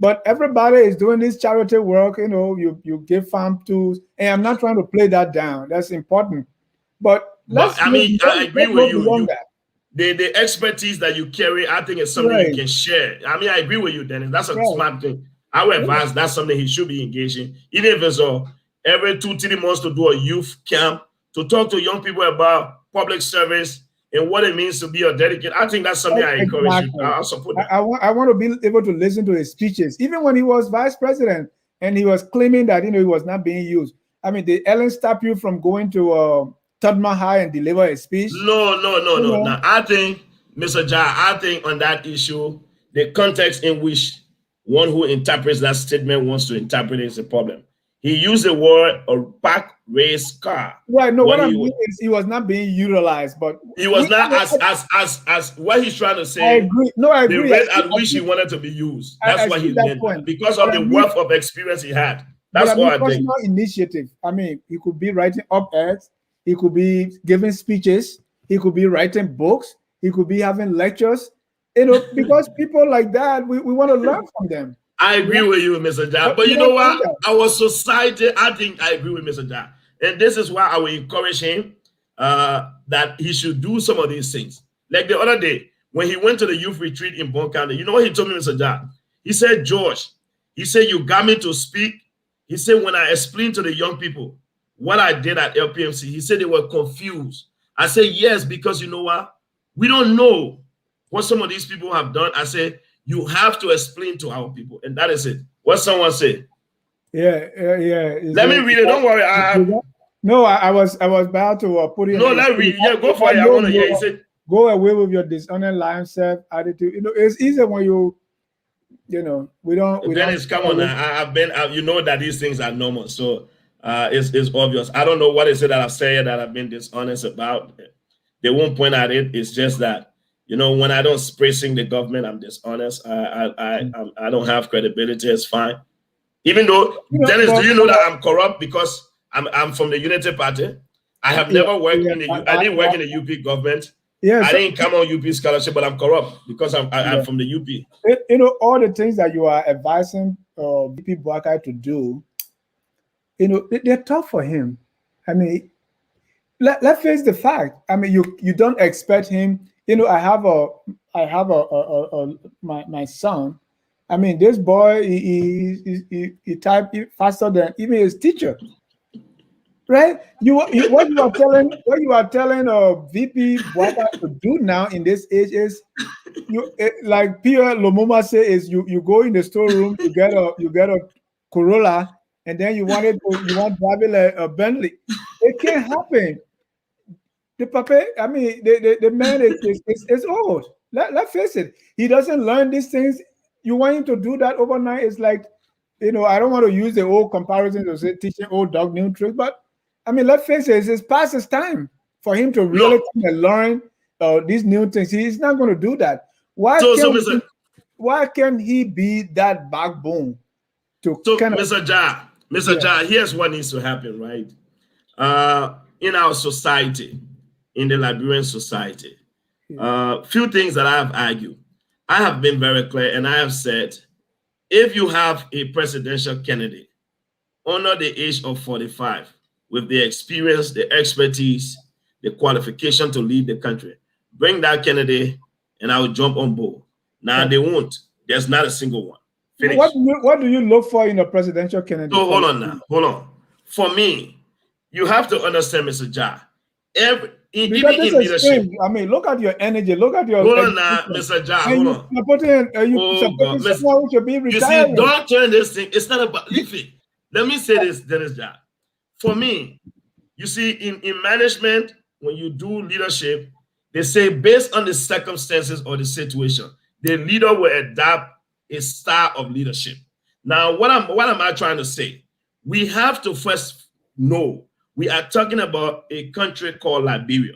But everybody is doing this charity work. You give farm tools, and I'm not trying to play that down. That's important. But I agree with you. The expertise that you carry, I think it's something you can share. I agree with you, Dennis. That's a smart thing. I would advise that's something he should be engaging. Even if it's every 2-3 months to do a youth camp, to talk to young people about public service and what it means to be a dedicated. I think that's something I encourage you. I'll support that. I want to be able to listen to his speeches. Even when he was vice president and he was claiming that he was not being used. Did Ellen stop you from going to Tadma High and deliver a speech? No. I think, Mr. Jah, on that issue, the context in which one who interprets that statement wants to interpret it is a problem. He used the word a back race car. Right. No, what I mean is he was not being utilized, but he was not as what he's trying to say. I agree. No, I agree. The rate at which he wanted to be used. That's what he meant. Because of the wealth of experience he had. That's what I think. Personal initiative. He could be writing op-eds. He could be giving speeches. He could be writing books. He could be having lectures. Because people like that, we want to learn from them. I agree with you, Mr. Ja. But you know what? Our society, I think I agree with Mr. Ja. And this is why I will encourage him that he should do some of these things. Like the other day, when he went to the youth retreat in Bon County, you know what he told me, Mr. Ja? He said, George, he said, you got me to speak. He said, when I explained to the young people what I did at LPMC, he said they were confused. I said, yes, because you know what? We don't know what some of these people have done. I said, you have to explain to our people. And that is it. What someone said. Yeah. Let me read it. Don't worry. No, I was about to put it. No, let me read. Yeah, go for it. I want to hear. He said, go away with your dishonest lying self attitude. You know, it's easier when we don't. Dennis, come on now. I've been, you know that these things are normal. So it's obvious. I don't know what is it that I've said that I've been dishonest about. They won't point at it. It's just that, when I don't praising the government, I'm dishonest. I don't have credibility. It's fine. Even though, Dennis, do you know that I'm corrupt because I'm from the Unity Party? I have never worked in the. I didn't work in the UP government. Yes, I didn't come on UP scholarship, but I'm corrupt because I'm from the UP. All the things that you are advising VP Boakai to do, they're tough for him. I mean, let's face the fact. I mean, you don't expect him. I have my son. I mean, this boy, he typed faster than even his teacher. Right? What you are telling VP Boakai to do now in this age is like Pierre Lumumba say is you go in the storeroom, you get a Corolla, and then you want driving a Bentley. It can't happen. The papa, I mean, the man is old. Let's face it. He doesn't learn these things. You want him to do that overnight? It's like, I don't want to use the old comparison to say teaching old dog new tricks, but I mean, let's face it. It's past his time for him to really come and learn these new things. He's not going to do that. Why can't he be that backbone to Mr. Ja, here's what needs to happen, right? In our society, in the Liberian society, few things that I have argued. I have been very clear, and I have said, if you have a presidential candidate under the age of 45, with the experience, the expertise, the qualification to lead the country, bring that candidate, and I will jump on board. Now they won't. There's not a single one. Finish. What do you look for in a presidential candidate? So hold on. For me, you have to understand, Mr. Ja. Even in leadership. I mean, look at your energy. Look at your. Hold on now, Mr. Ja. Hold on. Someone should be retired. You see, don't turn this thing. It's not about living. Let me say this, Dennis Ja. For me, you see, in management, when you do leadership, they say based on the circumstances or the situation, the leader will adapt a style of leadership. Now, what am I trying to say? We have to first know we are talking about a country called Liberia,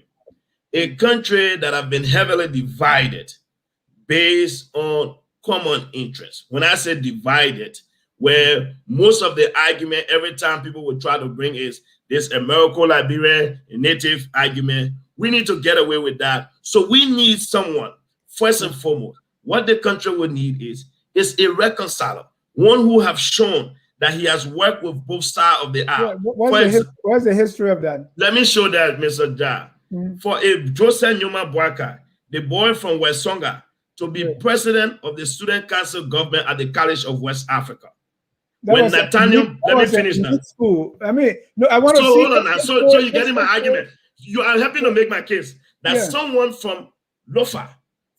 a country that have been heavily divided based on common interests. When I say divided, where most of the argument every time people would try to bring is this American Liberian native argument. We need to get away with that. So we need someone, first and foremost, what the country would need is a reconciler, one who have shown that he has worked with both sides of the aisle. Where's the history of that? Let me show that, Mr. Ja. For a Joseph Nyuma Boakai, the boy from West Songa, to be president of the student council government at the College of West Africa. When Nathaniel, let me finish now. School. I mean, no, I want to see. Hold on now. So you're getting my argument. You are helping to make my case that someone from Lofa,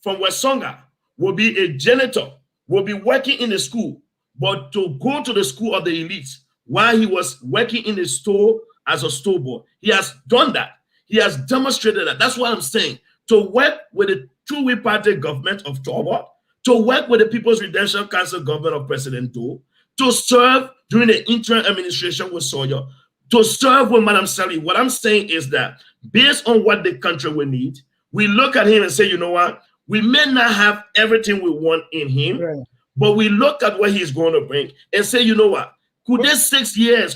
from West Songa, will be a janitor, will be working in the school, but to go to the school of the elites while he was working in the store as a store boy. He has done that. He has demonstrated that. That's what I'm saying. To work with the two-way party government of Toba, to work with the People's Redemption Council government of President Doe, to serve during the interim administration with Sawyer, to serve with Madam Sally. What I'm saying is that based on what the country will need, we look at him and say, you know what? We may not have everything we want in him, but we look at what he's going to bring and say, you know what? Could these 6 years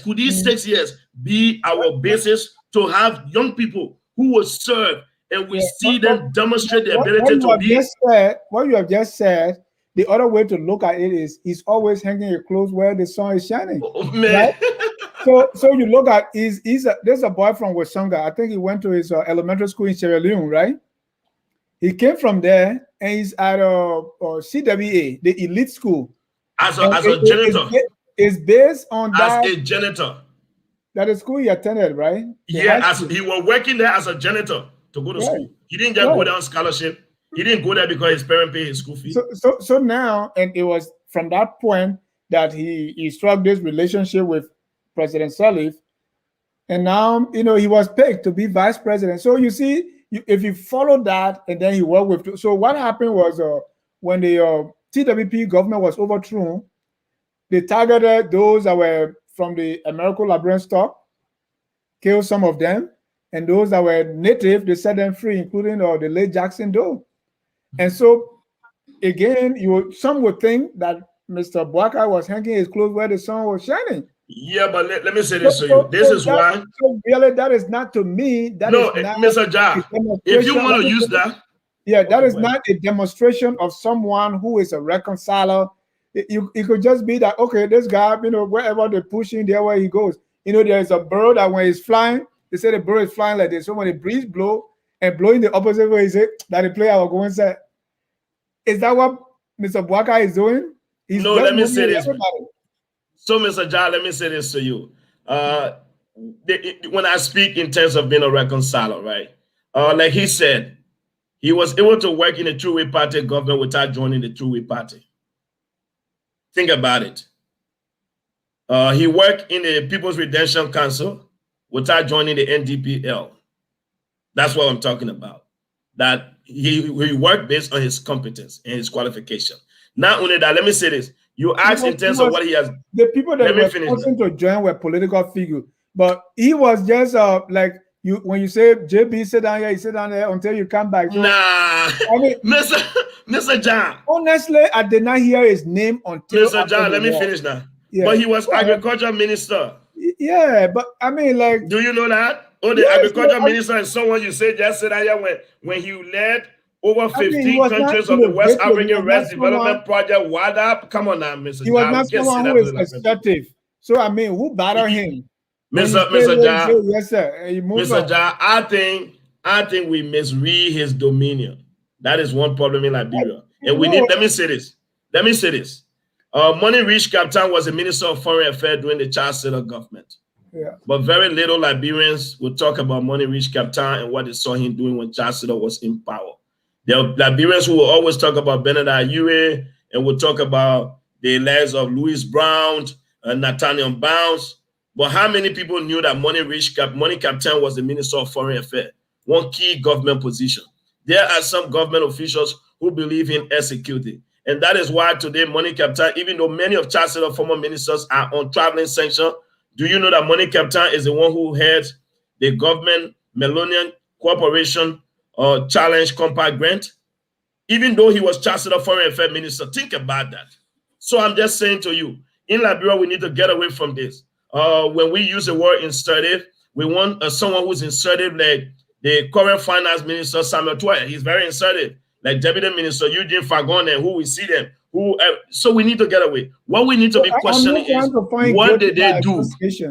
be our basis to have young people who will serve and we see them demonstrate their ability to be? What you have just said, the other way to look at it is he's always hanging his clothes where the sun is shining. Oh, man. Right? So you look at there's a boy from Wasonga. I think he went to his elementary school in Sierra Leone, right? He came from there and he's at CWA, the elite school. As a janitor. It's based on that. As a janitor. That is school he attended, right? Yeah, as he was working there as a janitor to go to school. He didn't just go there on scholarship. He didn't go there because his parents paid his school fee. So now, and it was from that point that he struck this relationship with President Sirleaf, and now he was picked to be vice president. So you see, if you follow that, and then he worked with. So what happened was when the TWP government was overthrown, they targeted those that were from the American Liberian stock, killed some of them, and those that were native, they set them free, including the late Jackson Doe. And so, again, some would think that Mr. Boakai was hanging his clothes where the sun was shining. Yeah, but let me say this to you. This is why. So really, that is not to me. That no, is not Mr. Ja, if you want to use that. Yeah, that is not a demonstration of someone who is a reconciler. It could just be that, okay, this guy, wherever they push him, there where he goes. There is a bird that when he's flying, they say the bird is flying like this. So when the breeze blow and blowing the opposite way, he say that the player will go inside. Is that what Mr. Boakai is doing? No, let me say this. So, Mr. John, let me say this to you. When I speak in terms of being a reconciler, right? Like he said, he was able to work in a two-way party government without joining the two-way party. Think about it. He worked in the People's Redemption Council without joining the NDPL. That's what I'm talking about. That he worked based on his competence and his qualification. Not only that, let me say this. You asked in terms of what he has. The people that were forcing to join were political figures. But he was just like, when you say JB, sit down here, you sit down there until you come back. So, nah, I mean, Mr. John. Honestly, I did not hear his name until. Mr. John, let me finish now. Yeah. But he was agriculture minister. Yeah, but I mean, like. Do you know that? Oh, the agriculture minister is someone you said just said here when he led over 15 countries of the West African Rest Development Project. WADA. Come on now, Mr. He was not someone who is assertive. So I mean, who battled him? Mr. John, yes, sir. Mr. John, I think we misread his dominion. That is one problem in Liberia. And we need, let me say this. Money Rich Captain was a minister of foreign affairs during the Charles Taylor government. Yeah. But very little Liberians would talk about Money Rich Captain and what they saw him doing when Charles Taylor was in power. There are Liberians who will always talk about Bernard Ayue and will talk about the lives of Louis Brown and Nathaniel Bounce. But how many people knew that Money Captain was the Minister of Foreign Affairs, one key government position? There are some government officials who believe in executing. And that is why today Money Captain, even though many of Charles Taylor's former ministers are on traveling sanction, do you know that Money Captain is the one who heads the government Millennium Cooperation Challenge Compact Grant? Even though he was Charles Taylor Foreign Affairs Minister, think about that. So I'm just saying to you, in Liberia, we need to get away from this. When we use the word insertive, we want someone who's insertive, like the current finance minister, Samuel Tuaya. He's very insertive, like Deputy Minister Eugene Fagon, and who we see them. So we need to get away. What we need to be questioning is, what did they do?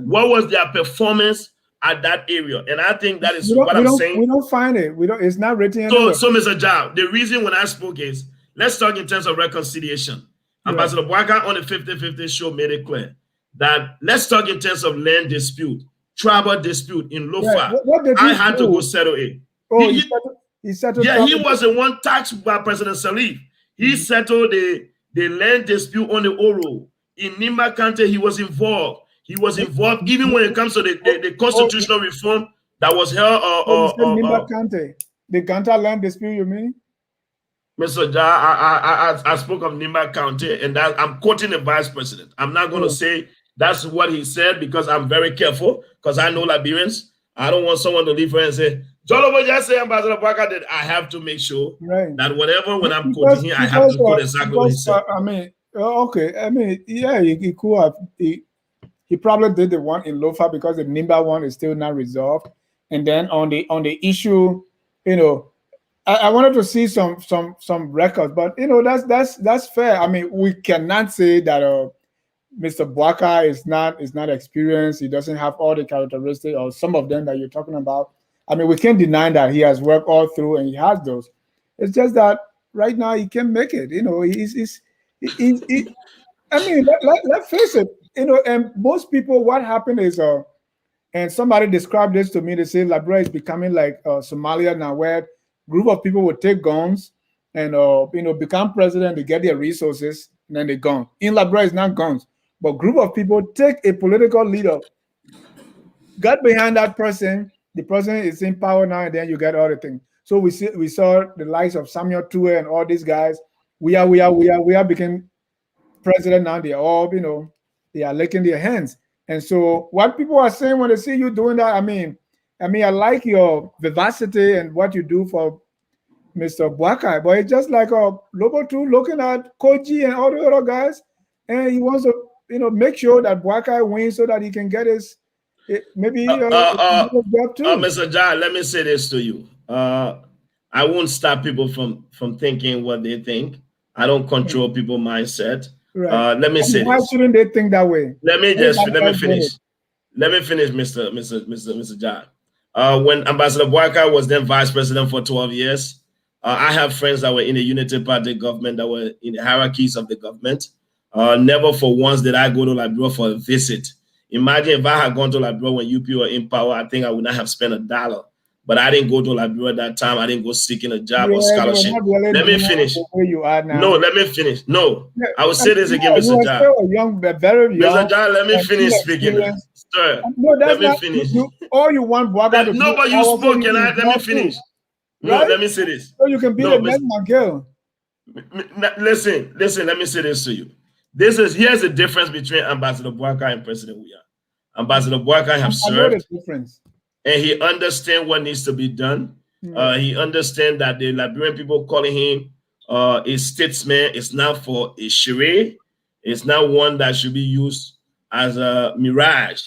What was their performance at that area? And I think that is what I'm saying. We don't find it. It's not written. So Mr. Jao, the reason when I spoke is, let's talk in terms of reconciliation. Yeah. Ambassador Boakai on the 50-50 show made it clear that let's talk in terms of land dispute, tribal dispute in Lofa. Yeah, I had to go settle it. Oh, he settled. Yeah, he was the one taxed by President Sirleaf. He settled the land dispute on the Oro. In Nimba County, he was involved. He was involved even when it comes to the constitutional reform that was held. Nimba County, the Ganta land dispute, you mean? Mr. Ja, I spoke of Nimba County, and that I'm quoting the vice president. I'm not going to say that's what he said because I'm very careful, because I know Liberians. I don't want someone to leave here and say, Jolobo just say Ambassador Boakai did. I have to make sure that whatever, when I'm quoting him, I have to quote exactly what he said. I mean, okay. I mean, yeah, he could have. He probably did the one in Lofa because the Nimba one is still not resolved. And then on the issue, I wanted to see some records, but you know that's fair. I mean, we cannot say that Mr. Bwaka is not experienced. He doesn't have all the characteristics or some of them that you're talking about. I mean, we can't deny that he has worked all through and he has those. It's just that right now he can't make it. You know, he I mean, let's face it. You know, and most people, what happened is, and somebody described this to me. They say Liberia is becoming like Somalia now, where group of people would take guns and you know, become president. They get their resources and then they gone. In Liberia, it's not guns, but group of people take a political leader, got behind that person. The person is in power now, and then you get all the things. So we saw the likes of Samuel Tue and all these guys. We are became president now. They are all, you know, they are licking their hands. And so what people are saying when they see you doing that, I mean, I like your vivacity and what you do for Mr. Bwaka, but it's just like Lobo too looking at Koji and all the other guys, and he wants to, you know, make sure that Bwaka wins so that he can get his maybe job too. Mr. John, let me say this to you. I won't stop people from thinking what they think. I don't control people's mindset. Right. Let me say why this. shouldn't they think that way? Let me finish. Let me finish, Mr. John. When Ambassador Bwaka was then vice president for 12 years, I have friends that were in the Unity Party government, that were in the hierarchies of the government. Never for once did I go to Liberia for a visit. Imagine if I had gone to Liberia when UP were in power, I think I would not have spent $1. But I didn't go to Liberia at that time. I didn't go seeking a job or scholarship. Really let me finish. Where you are now. No, let me finish. No, I will say this again, Mr. John. Very young. Mr. John, let me finish speaking. Sir, no, let me finish. All you want Bwaka to do. No, but you spoke. Let me finish. No, let me say this. So you can be the next McGill. Listen, let me say this to you. Here's the difference between Ambassador Bwaka and President Weah. Ambassador Bwaka have served, and he understands what needs to be done. He understands that the Liberian people calling him a statesman is not for a charade. It's not one that should be used as a mirage.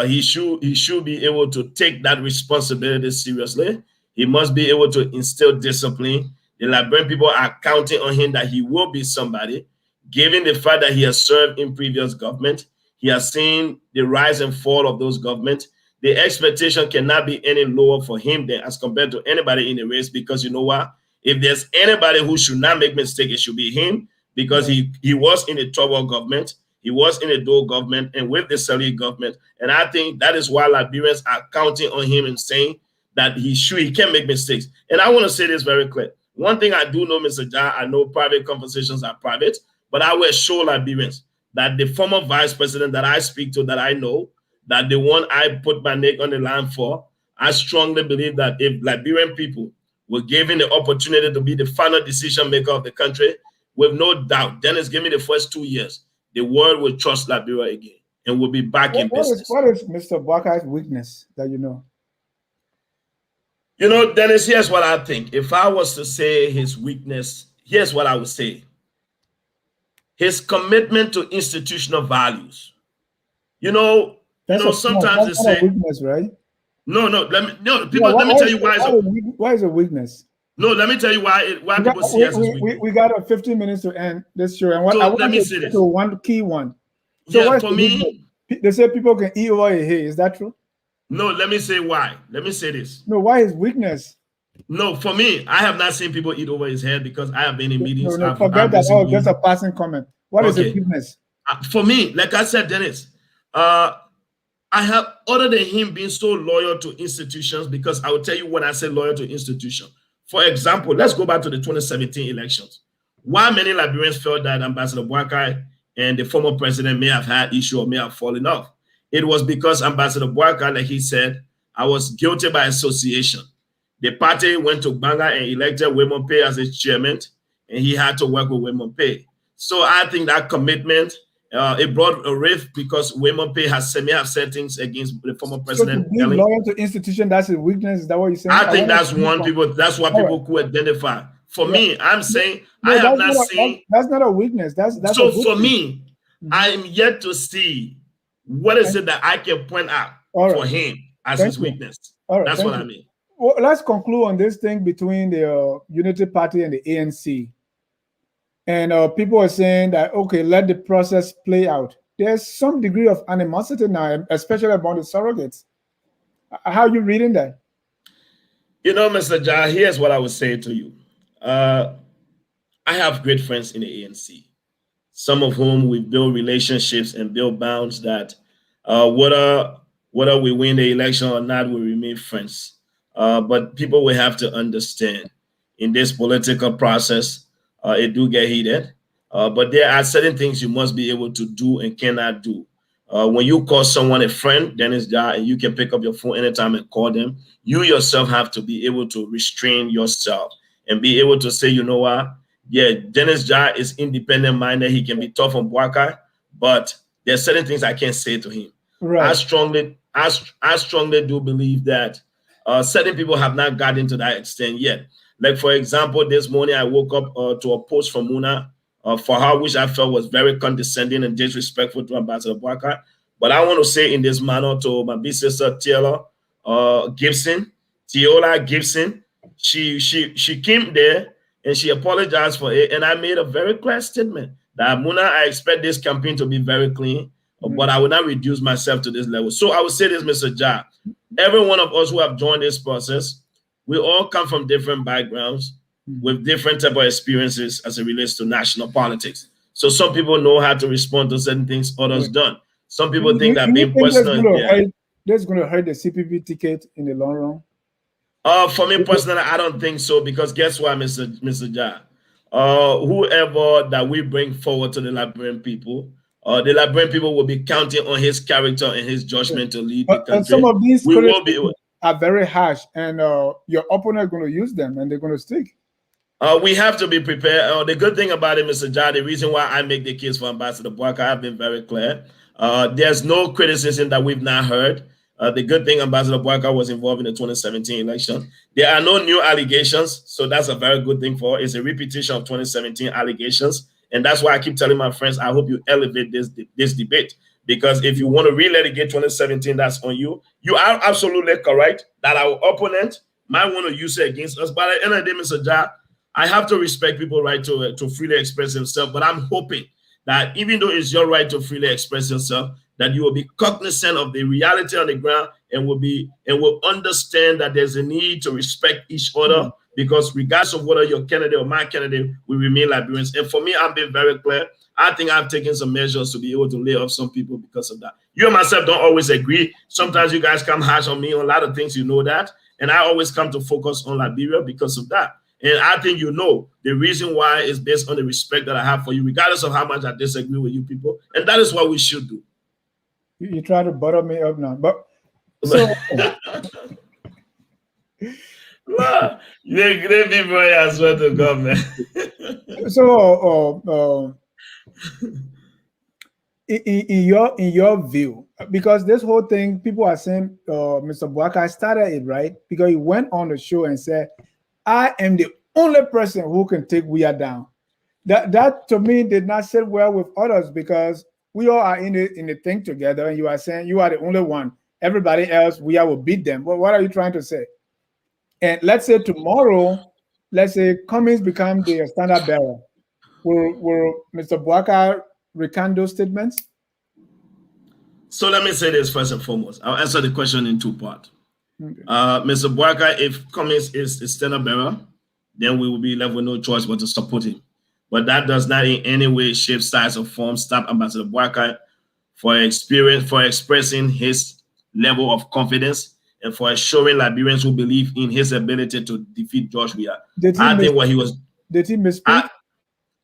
He should be able to take that responsibility seriously. He must be able to instill discipline. The Liberian people are counting on him that he will be somebody, given the fact that he has served in previous government. He has seen the rise and fall of those governments. The expectation cannot be any lower for him than as compared to anybody in the race, because you know what? If there's anybody who should not make mistake, it should be him, because he was in a troubled government. He was in a dual government and with the Sali government. And I think that is why Liberians are counting on him and saying that he can make mistakes. And I want to say this very clear. One thing I do know, Mr. John, I know private conversations are private, but I will assure Liberians that the former vice president that I speak to, that I know, that the one I put my neck on the line for, I strongly believe that if Liberian people were given the opportunity to be the final decision maker of the country, with no doubt, Dennis, give me the first 2 years, the world will trust Liberia again and will be back in business. What is Mr. Bwaka's weakness that you know? You know, Dennis, here's what I think. If I was to say his weakness, here's what I would say. His commitment to institutional values. Sometimes they say weakness, right? Let me tell you why. Why is a weakness? No, let me tell you why people see us as weakness. We got 15 minutes to end this show, and let me say this. So one key one. So for me, they say people can eat over your hair. Is that true? No, let me say why. Let me say this. No, why is weakness? No, for me, I have not seen people eat over his head because I have been in meetings. No, forget that. Oh, just a passing comment. What is the weakness? For me, like I said, Dennis, I have, other than him being so loyal to institutions, because I will tell you when I say loyal to institution. For example, let's go back to the 2017 elections. Why many Liberians felt that Ambassador Bwaka and the former president may have had issue or may have fallen off. It was because Ambassador Bwaka, like he said, I was guilty by association. The party went to Banga and elected Wemon Pay as its chairman, and he had to work with Wemon Pay. So I think that commitment, it brought a rift because Wemon Pay may have said things against the former president. So to be loyal to institution, that's his weakness. Is that what you're saying? I think that's what people could identify. For me, I'm saying I have not seen. That's not a weakness. That's so for me, I'm yet to see what is it that I can point out for him as his weakness. That's what I mean. Well, let's conclude on this thing between the Unity Party and the ANC. And people are saying that, okay, let the process play out. There's some degree of animosity now, especially among the surrogates. How are you reading that? You know, Mr. Jah, here's what I would say to you. I have great friends in the ANC, some of whom we build relationships and build bonds that whether we win the election or not, we remain friends. But people will have to understand in this political process, it do get heated. But there are certain things you must be able to do and cannot do. When you call someone a friend, Dennis Jah, and you can pick up your phone anytime and call them, you yourself have to be able to restrain yourself and be able to say, you know what? Yeah, Dennis Jah is independent minded. He can be tough on Boakai, but there's certain things I can't say to him. Right. I strongly do believe that certain people have not gotten to that extent yet. Like, for example, this morning I woke up to a post from Muna for her, which I felt was very condescending and disrespectful to Ambassador Boakai. But I want to say in this manner to my big sister Tiola Gibson. She came there and she apologized for it. And I made a very clear statement that Muna, I expect this campaign to be very clean, but I will not reduce myself to this level. So I would say this, Mr. Jah, every one of us who have joined this process, we all come from different backgrounds with different type of experiences as it relates to national politics. So some people know how to respond to certain things others don't. Some people think that being personal that's going to hurt the CPP ticket in the long run. For me personally, I don't think so, because guess what, Mr. Jah? Whoever that we bring forward to the Liberian people will be counting on his character and his judgment to lead the country. And some of these are very harsh, and your opponent is going to use them, and they're going to stick. We have to be prepared. The good thing about it, Mr. Jah, the reason why I make the case for Ambassador Boakai, I've been very clear. There's no criticism that we've not heard. The good thing, Ambassador Boakai was involved in the 2017 election. There are no new allegations, so that's a very good thing for us. It's a repetition of 2017 allegations, and that's why I keep telling my friends, I hope you elevate this debate, because if you want to relitigate 2017, that's on you. You are absolutely correct that our opponent might want to use it against us, but at the end of the day, Mr. Jah, I have to respect people's right to freely express themselves, but I'm hoping that even though it's your right to freely express yourself, that you will be cognizant of the reality on the ground and will understand that there's a need to respect each other, because regardless of whether your candidate or my candidate, we remain Liberians. And for me, I'm being very clear. I think I've taken some measures to be able to lay off some people because of that. You and myself don't always agree. Sometimes you guys come harsh on me on a lot of things, you know that. And I always come to focus on Liberia because of that. And I think you know the reason why is based on the respect that I have for you, regardless of how much I disagree with you people. And that is what we should do. You try to butter me up now, but so well, you're great people as well to go, man. So in your view, because this whole thing, people are saying Mr. Boakai started it, right? Because he went on the show and said, I am the only person who can take Weah down. That to me did not sit well with others, because we all are in the thing together, and you are saying you are the only one. Everybody else, Weah will beat them. Well, what are you trying to say? And let's say tomorrow, let's say Cummings become the standard bearer. Will Mr. Boakai recant those statements? So let me say this first and foremost. I'll answer the question in two parts. Okay. Mr. Boakai, if Cummings is the standard bearer, then we will be left with no choice but to support him. But that does not in any way, shape, size, or form stop Ambassador Boakai for expressing his level of confidence and for assuring Liberians who believe in his ability to defeat George Weah. Did he misspeak?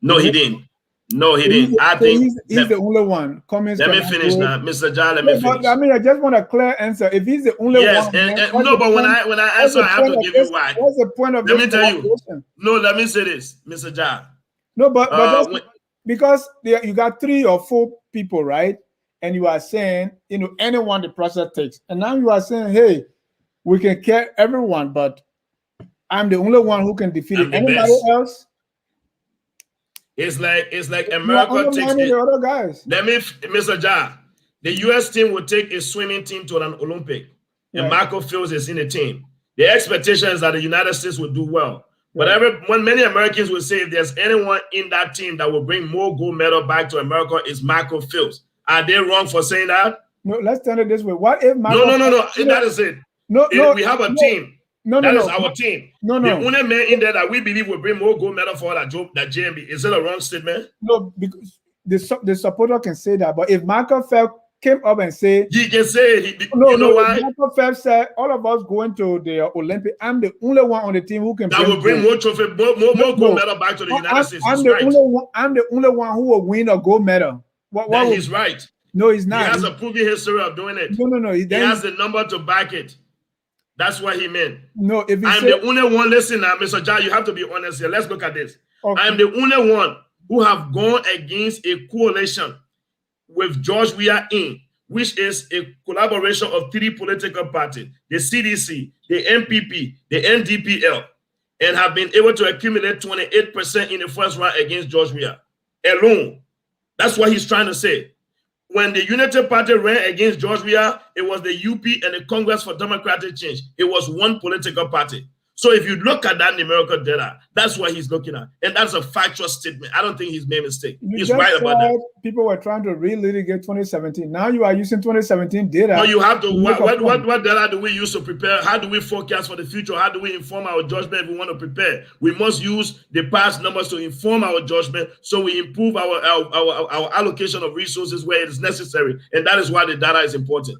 No, he didn't. No, he didn't. I think he's the only one. Let me finish now, Mr. Jah. Let me finish. I mean, I just want a clear answer. If he's the only one, no. But when I answer, I have to give you why. What's the point of? Let me tell you. No, let me say this, Mr. Jah. No, but because you got 3 or 4 people, right? And you are saying, anyone the process takes, and now you are saying, hey, we can care everyone, but I'm the only one who can defeat it. Anybody else? It's like America takes the other guys. Let me, Mr. Jah, the U.S. team will take a swimming team to an Olympic, and Marco Fields is in the team. The expectation is that the United States will do well. But when many Americans will say if there's anyone in that team that will bring more gold medal back to America, it's Michael Phelps. Are they wrong for saying that? No, let's turn it this way. What if No. That is it. We have a team. That is our team. The only man in there that we believe will bring more gold medal for that JMB. Is it a wrong statement? No, because the supporter can say that. But if Michael Phelps came up and say, he can say, you know why? Michael Phelps said, all of us going to the Olympic, I'm the only one on the team who can bring more trophy, more gold medal back to the United States. I'm the only one who will win a gold medal. He's right. No, he's not. He has a proven history of doing it. No. He has the number to back it. That's what he meant. No, if I'm the only one. Listen now, Mr. John, you have to be honest here. Let's look at this. Okay. I'm the only one who have gone against a coalition with George Weah in, which is a collaboration of 3 political parties, the CDC, the MPP, the NDPL, and have been able to accumulate 28% in the first round against George Weah alone. That's what he's trying to say. When the Unity Party ran against George Weah, it was the UP and the Congress for Democratic Change. It was one political party. So if you look at that numerical data, that's what he's looking at. And that's a factual statement. I don't think he's made a mistake. He's right about that. People were trying to relitigate 2017. Now you are using 2017 data. No, you have to. What data do we use to prepare? How do we forecast for the future? How do we inform our judgment if we want to prepare? We must use the past numbers to inform our judgment so we improve our allocation of resources where it is necessary. And that is why the data is important.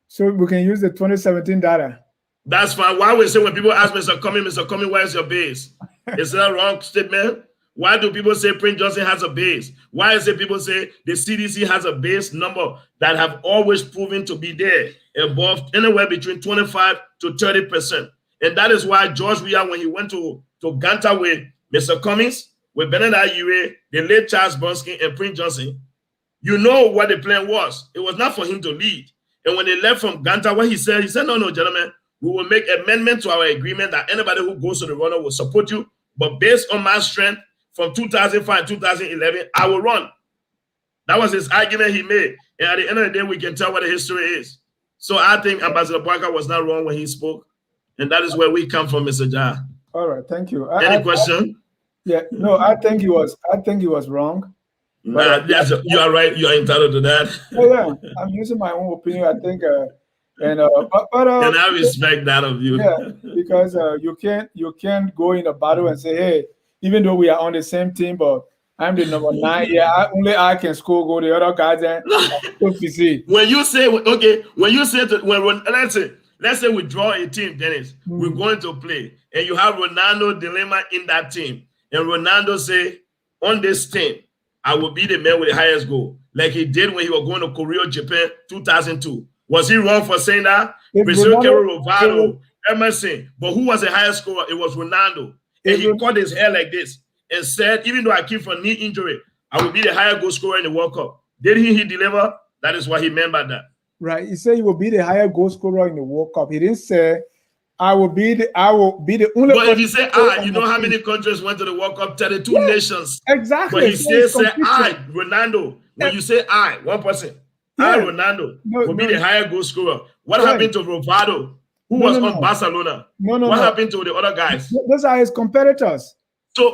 So we can use the 2017 data. That's fine. Why we say when people ask Mr. Cummings, where's your base? Is that a wrong statement? Why do people say Prince Johnson has a base? Why is it people say the CDC has a base number that have always proven to be there above anywhere between 25 to 30%? And that is why George Weah, when he went to Ganta with Mr. Cummings, with Benedict Ure, the late Charles Bronski, and Prince Johnson, you know what the plan was. It was not for him to lead. And when they left from Ganta, what he said, no, gentlemen, we will make amendment to our agreement that anybody who goes to the runner will support you. But based on my strength from 2005 to 2011, I will run. That was his argument he made. And at the end of the day, we can tell what the history is. So I think Ambassador Boyka was not wrong when he spoke. And that is where we come from, Mr. Ja. All right, thank you. Any question? I think he was wrong. Nah, you are right. You are entitled to that. Yeah, I'm using my own opinion. I think and I respect that of you. Yeah, because you can't go in a battle and say, hey, even though we are on the same team, but I'm the number 9. Yeah, only I can score goal. The other guys when you say let's say we draw a team, Dennis, we're going to play, and you have Ronaldo dilemma in that team, and Ronaldo say, on this team, I will be the man with the highest goal, like he did when he was going to Korea, Japan, 2002. Was he wrong for saying that? Brazil, Ronaldo, Emerson. But who was the highest scorer? It was Ronaldo. And he caught his hair like this and said, even though I came from knee injury, I will be the highest goal scorer in the World Cup. Did he deliver? That is what he meant by that. Right. He said he will be the highest goal scorer in the World Cup. He didn't say I will be the only. But if you say you know how many countries went to the World Cup? 32 nations. Exactly. But he still said Ronaldo. When you say one person. Ronaldo will be the higher goal scorer. What happened to Rovado, who was on Barcelona? What happened to the other guys? Those are his competitors. So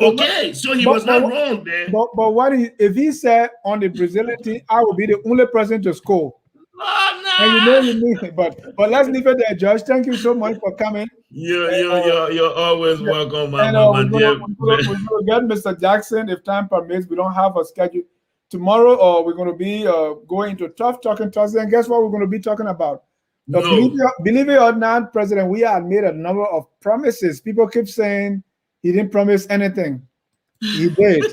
he was not wrong there. But what if he said on the Brazilian team, I will be the only person to score? Oh, no. And you need it. But let's leave it there, Josh. Thank you so much for coming. You're always welcome, my dear. We'll get Mr. Jackson if time permits. We don't have a schedule. Tomorrow, we're going to be going to Tough Talking Thursday. And guess what we're going to be talking about? Believe it or not, President Weah had made a number of promises. People keep saying he didn't promise anything. He did.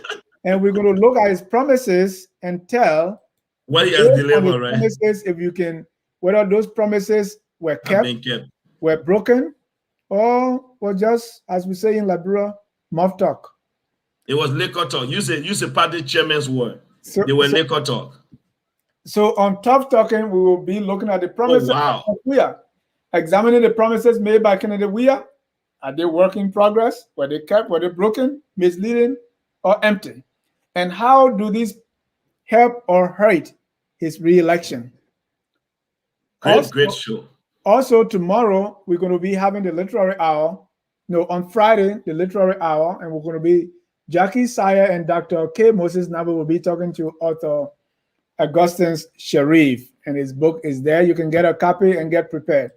And we're going to look at his promises and tell what he has delivered, right? Promises, if you can, whether those promises were kept, were broken, or just, as we say in Liberia, muff talk. It was liquor talk. Use a party chairman's word. They were liquor talk. So on Tough Talking, we will be looking at the promises of Weah, examining the promises made by Kennedy Weah. Are they work in progress? Were they kept? Were they broken, misleading, or empty? And how do these help or hurt his re-election? Great show. Also, tomorrow we're going to be having the literary hour. No, on Friday, the literary hour, and we're going to be Jackie Sire and Dr. K. Moses Nabe will be talking to author Augustine Sharif, and his book is there. You can get a copy and get prepared.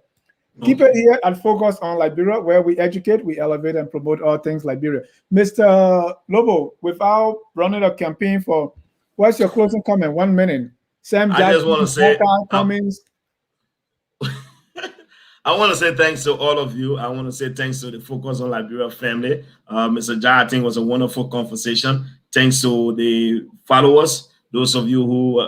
Keep it here and focus on Liberia, where we educate, we elevate, and promote all things Liberia. Mr. Lobo, without running a campaign for, what's your closing comment? 1 minute. Sam Jackson, I just want to say, comments. I want to say thanks to all of you. I want to say thanks to the Focus on Liberia family. Mr. Jai, I think it was a wonderful conversation. Thanks to the followers, those of you who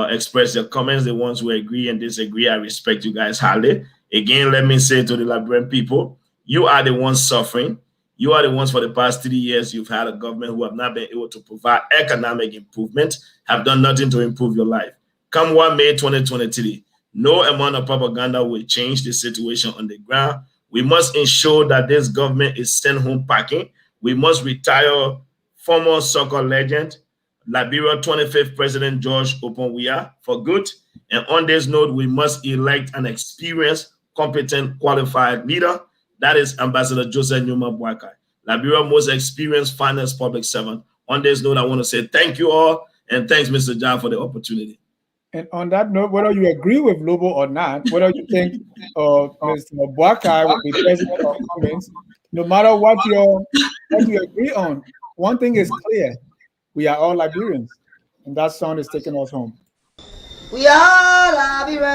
express your comments, the ones who agree and disagree. I respect you guys highly. Again, let me say to the Liberian people, you are the ones suffering. You are the ones for the past 3 years you've had a government who have not been able to provide economic improvement, have done nothing to improve your life. Come 1 May 2023, no amount of propaganda will change the situation on the ground. We must ensure that this government is sent home packing. We must retire former soccer legend, Liberia 25th President George Weah for good. And on this note, we must elect an experienced, competent, qualified leader. That is Ambassador Joseph Numa Boakai, Liberia's most experienced finance public servant. On this note, I want to say thank you all, and thanks, Mr. John, for the opportunity. And on that note, whether you agree with Lobo or not, whether you think Mr. Boakai will be president or Cummings, no matter what you agree on, one thing is clear: we are all Liberians, and that song is taking us home. We are Liberians.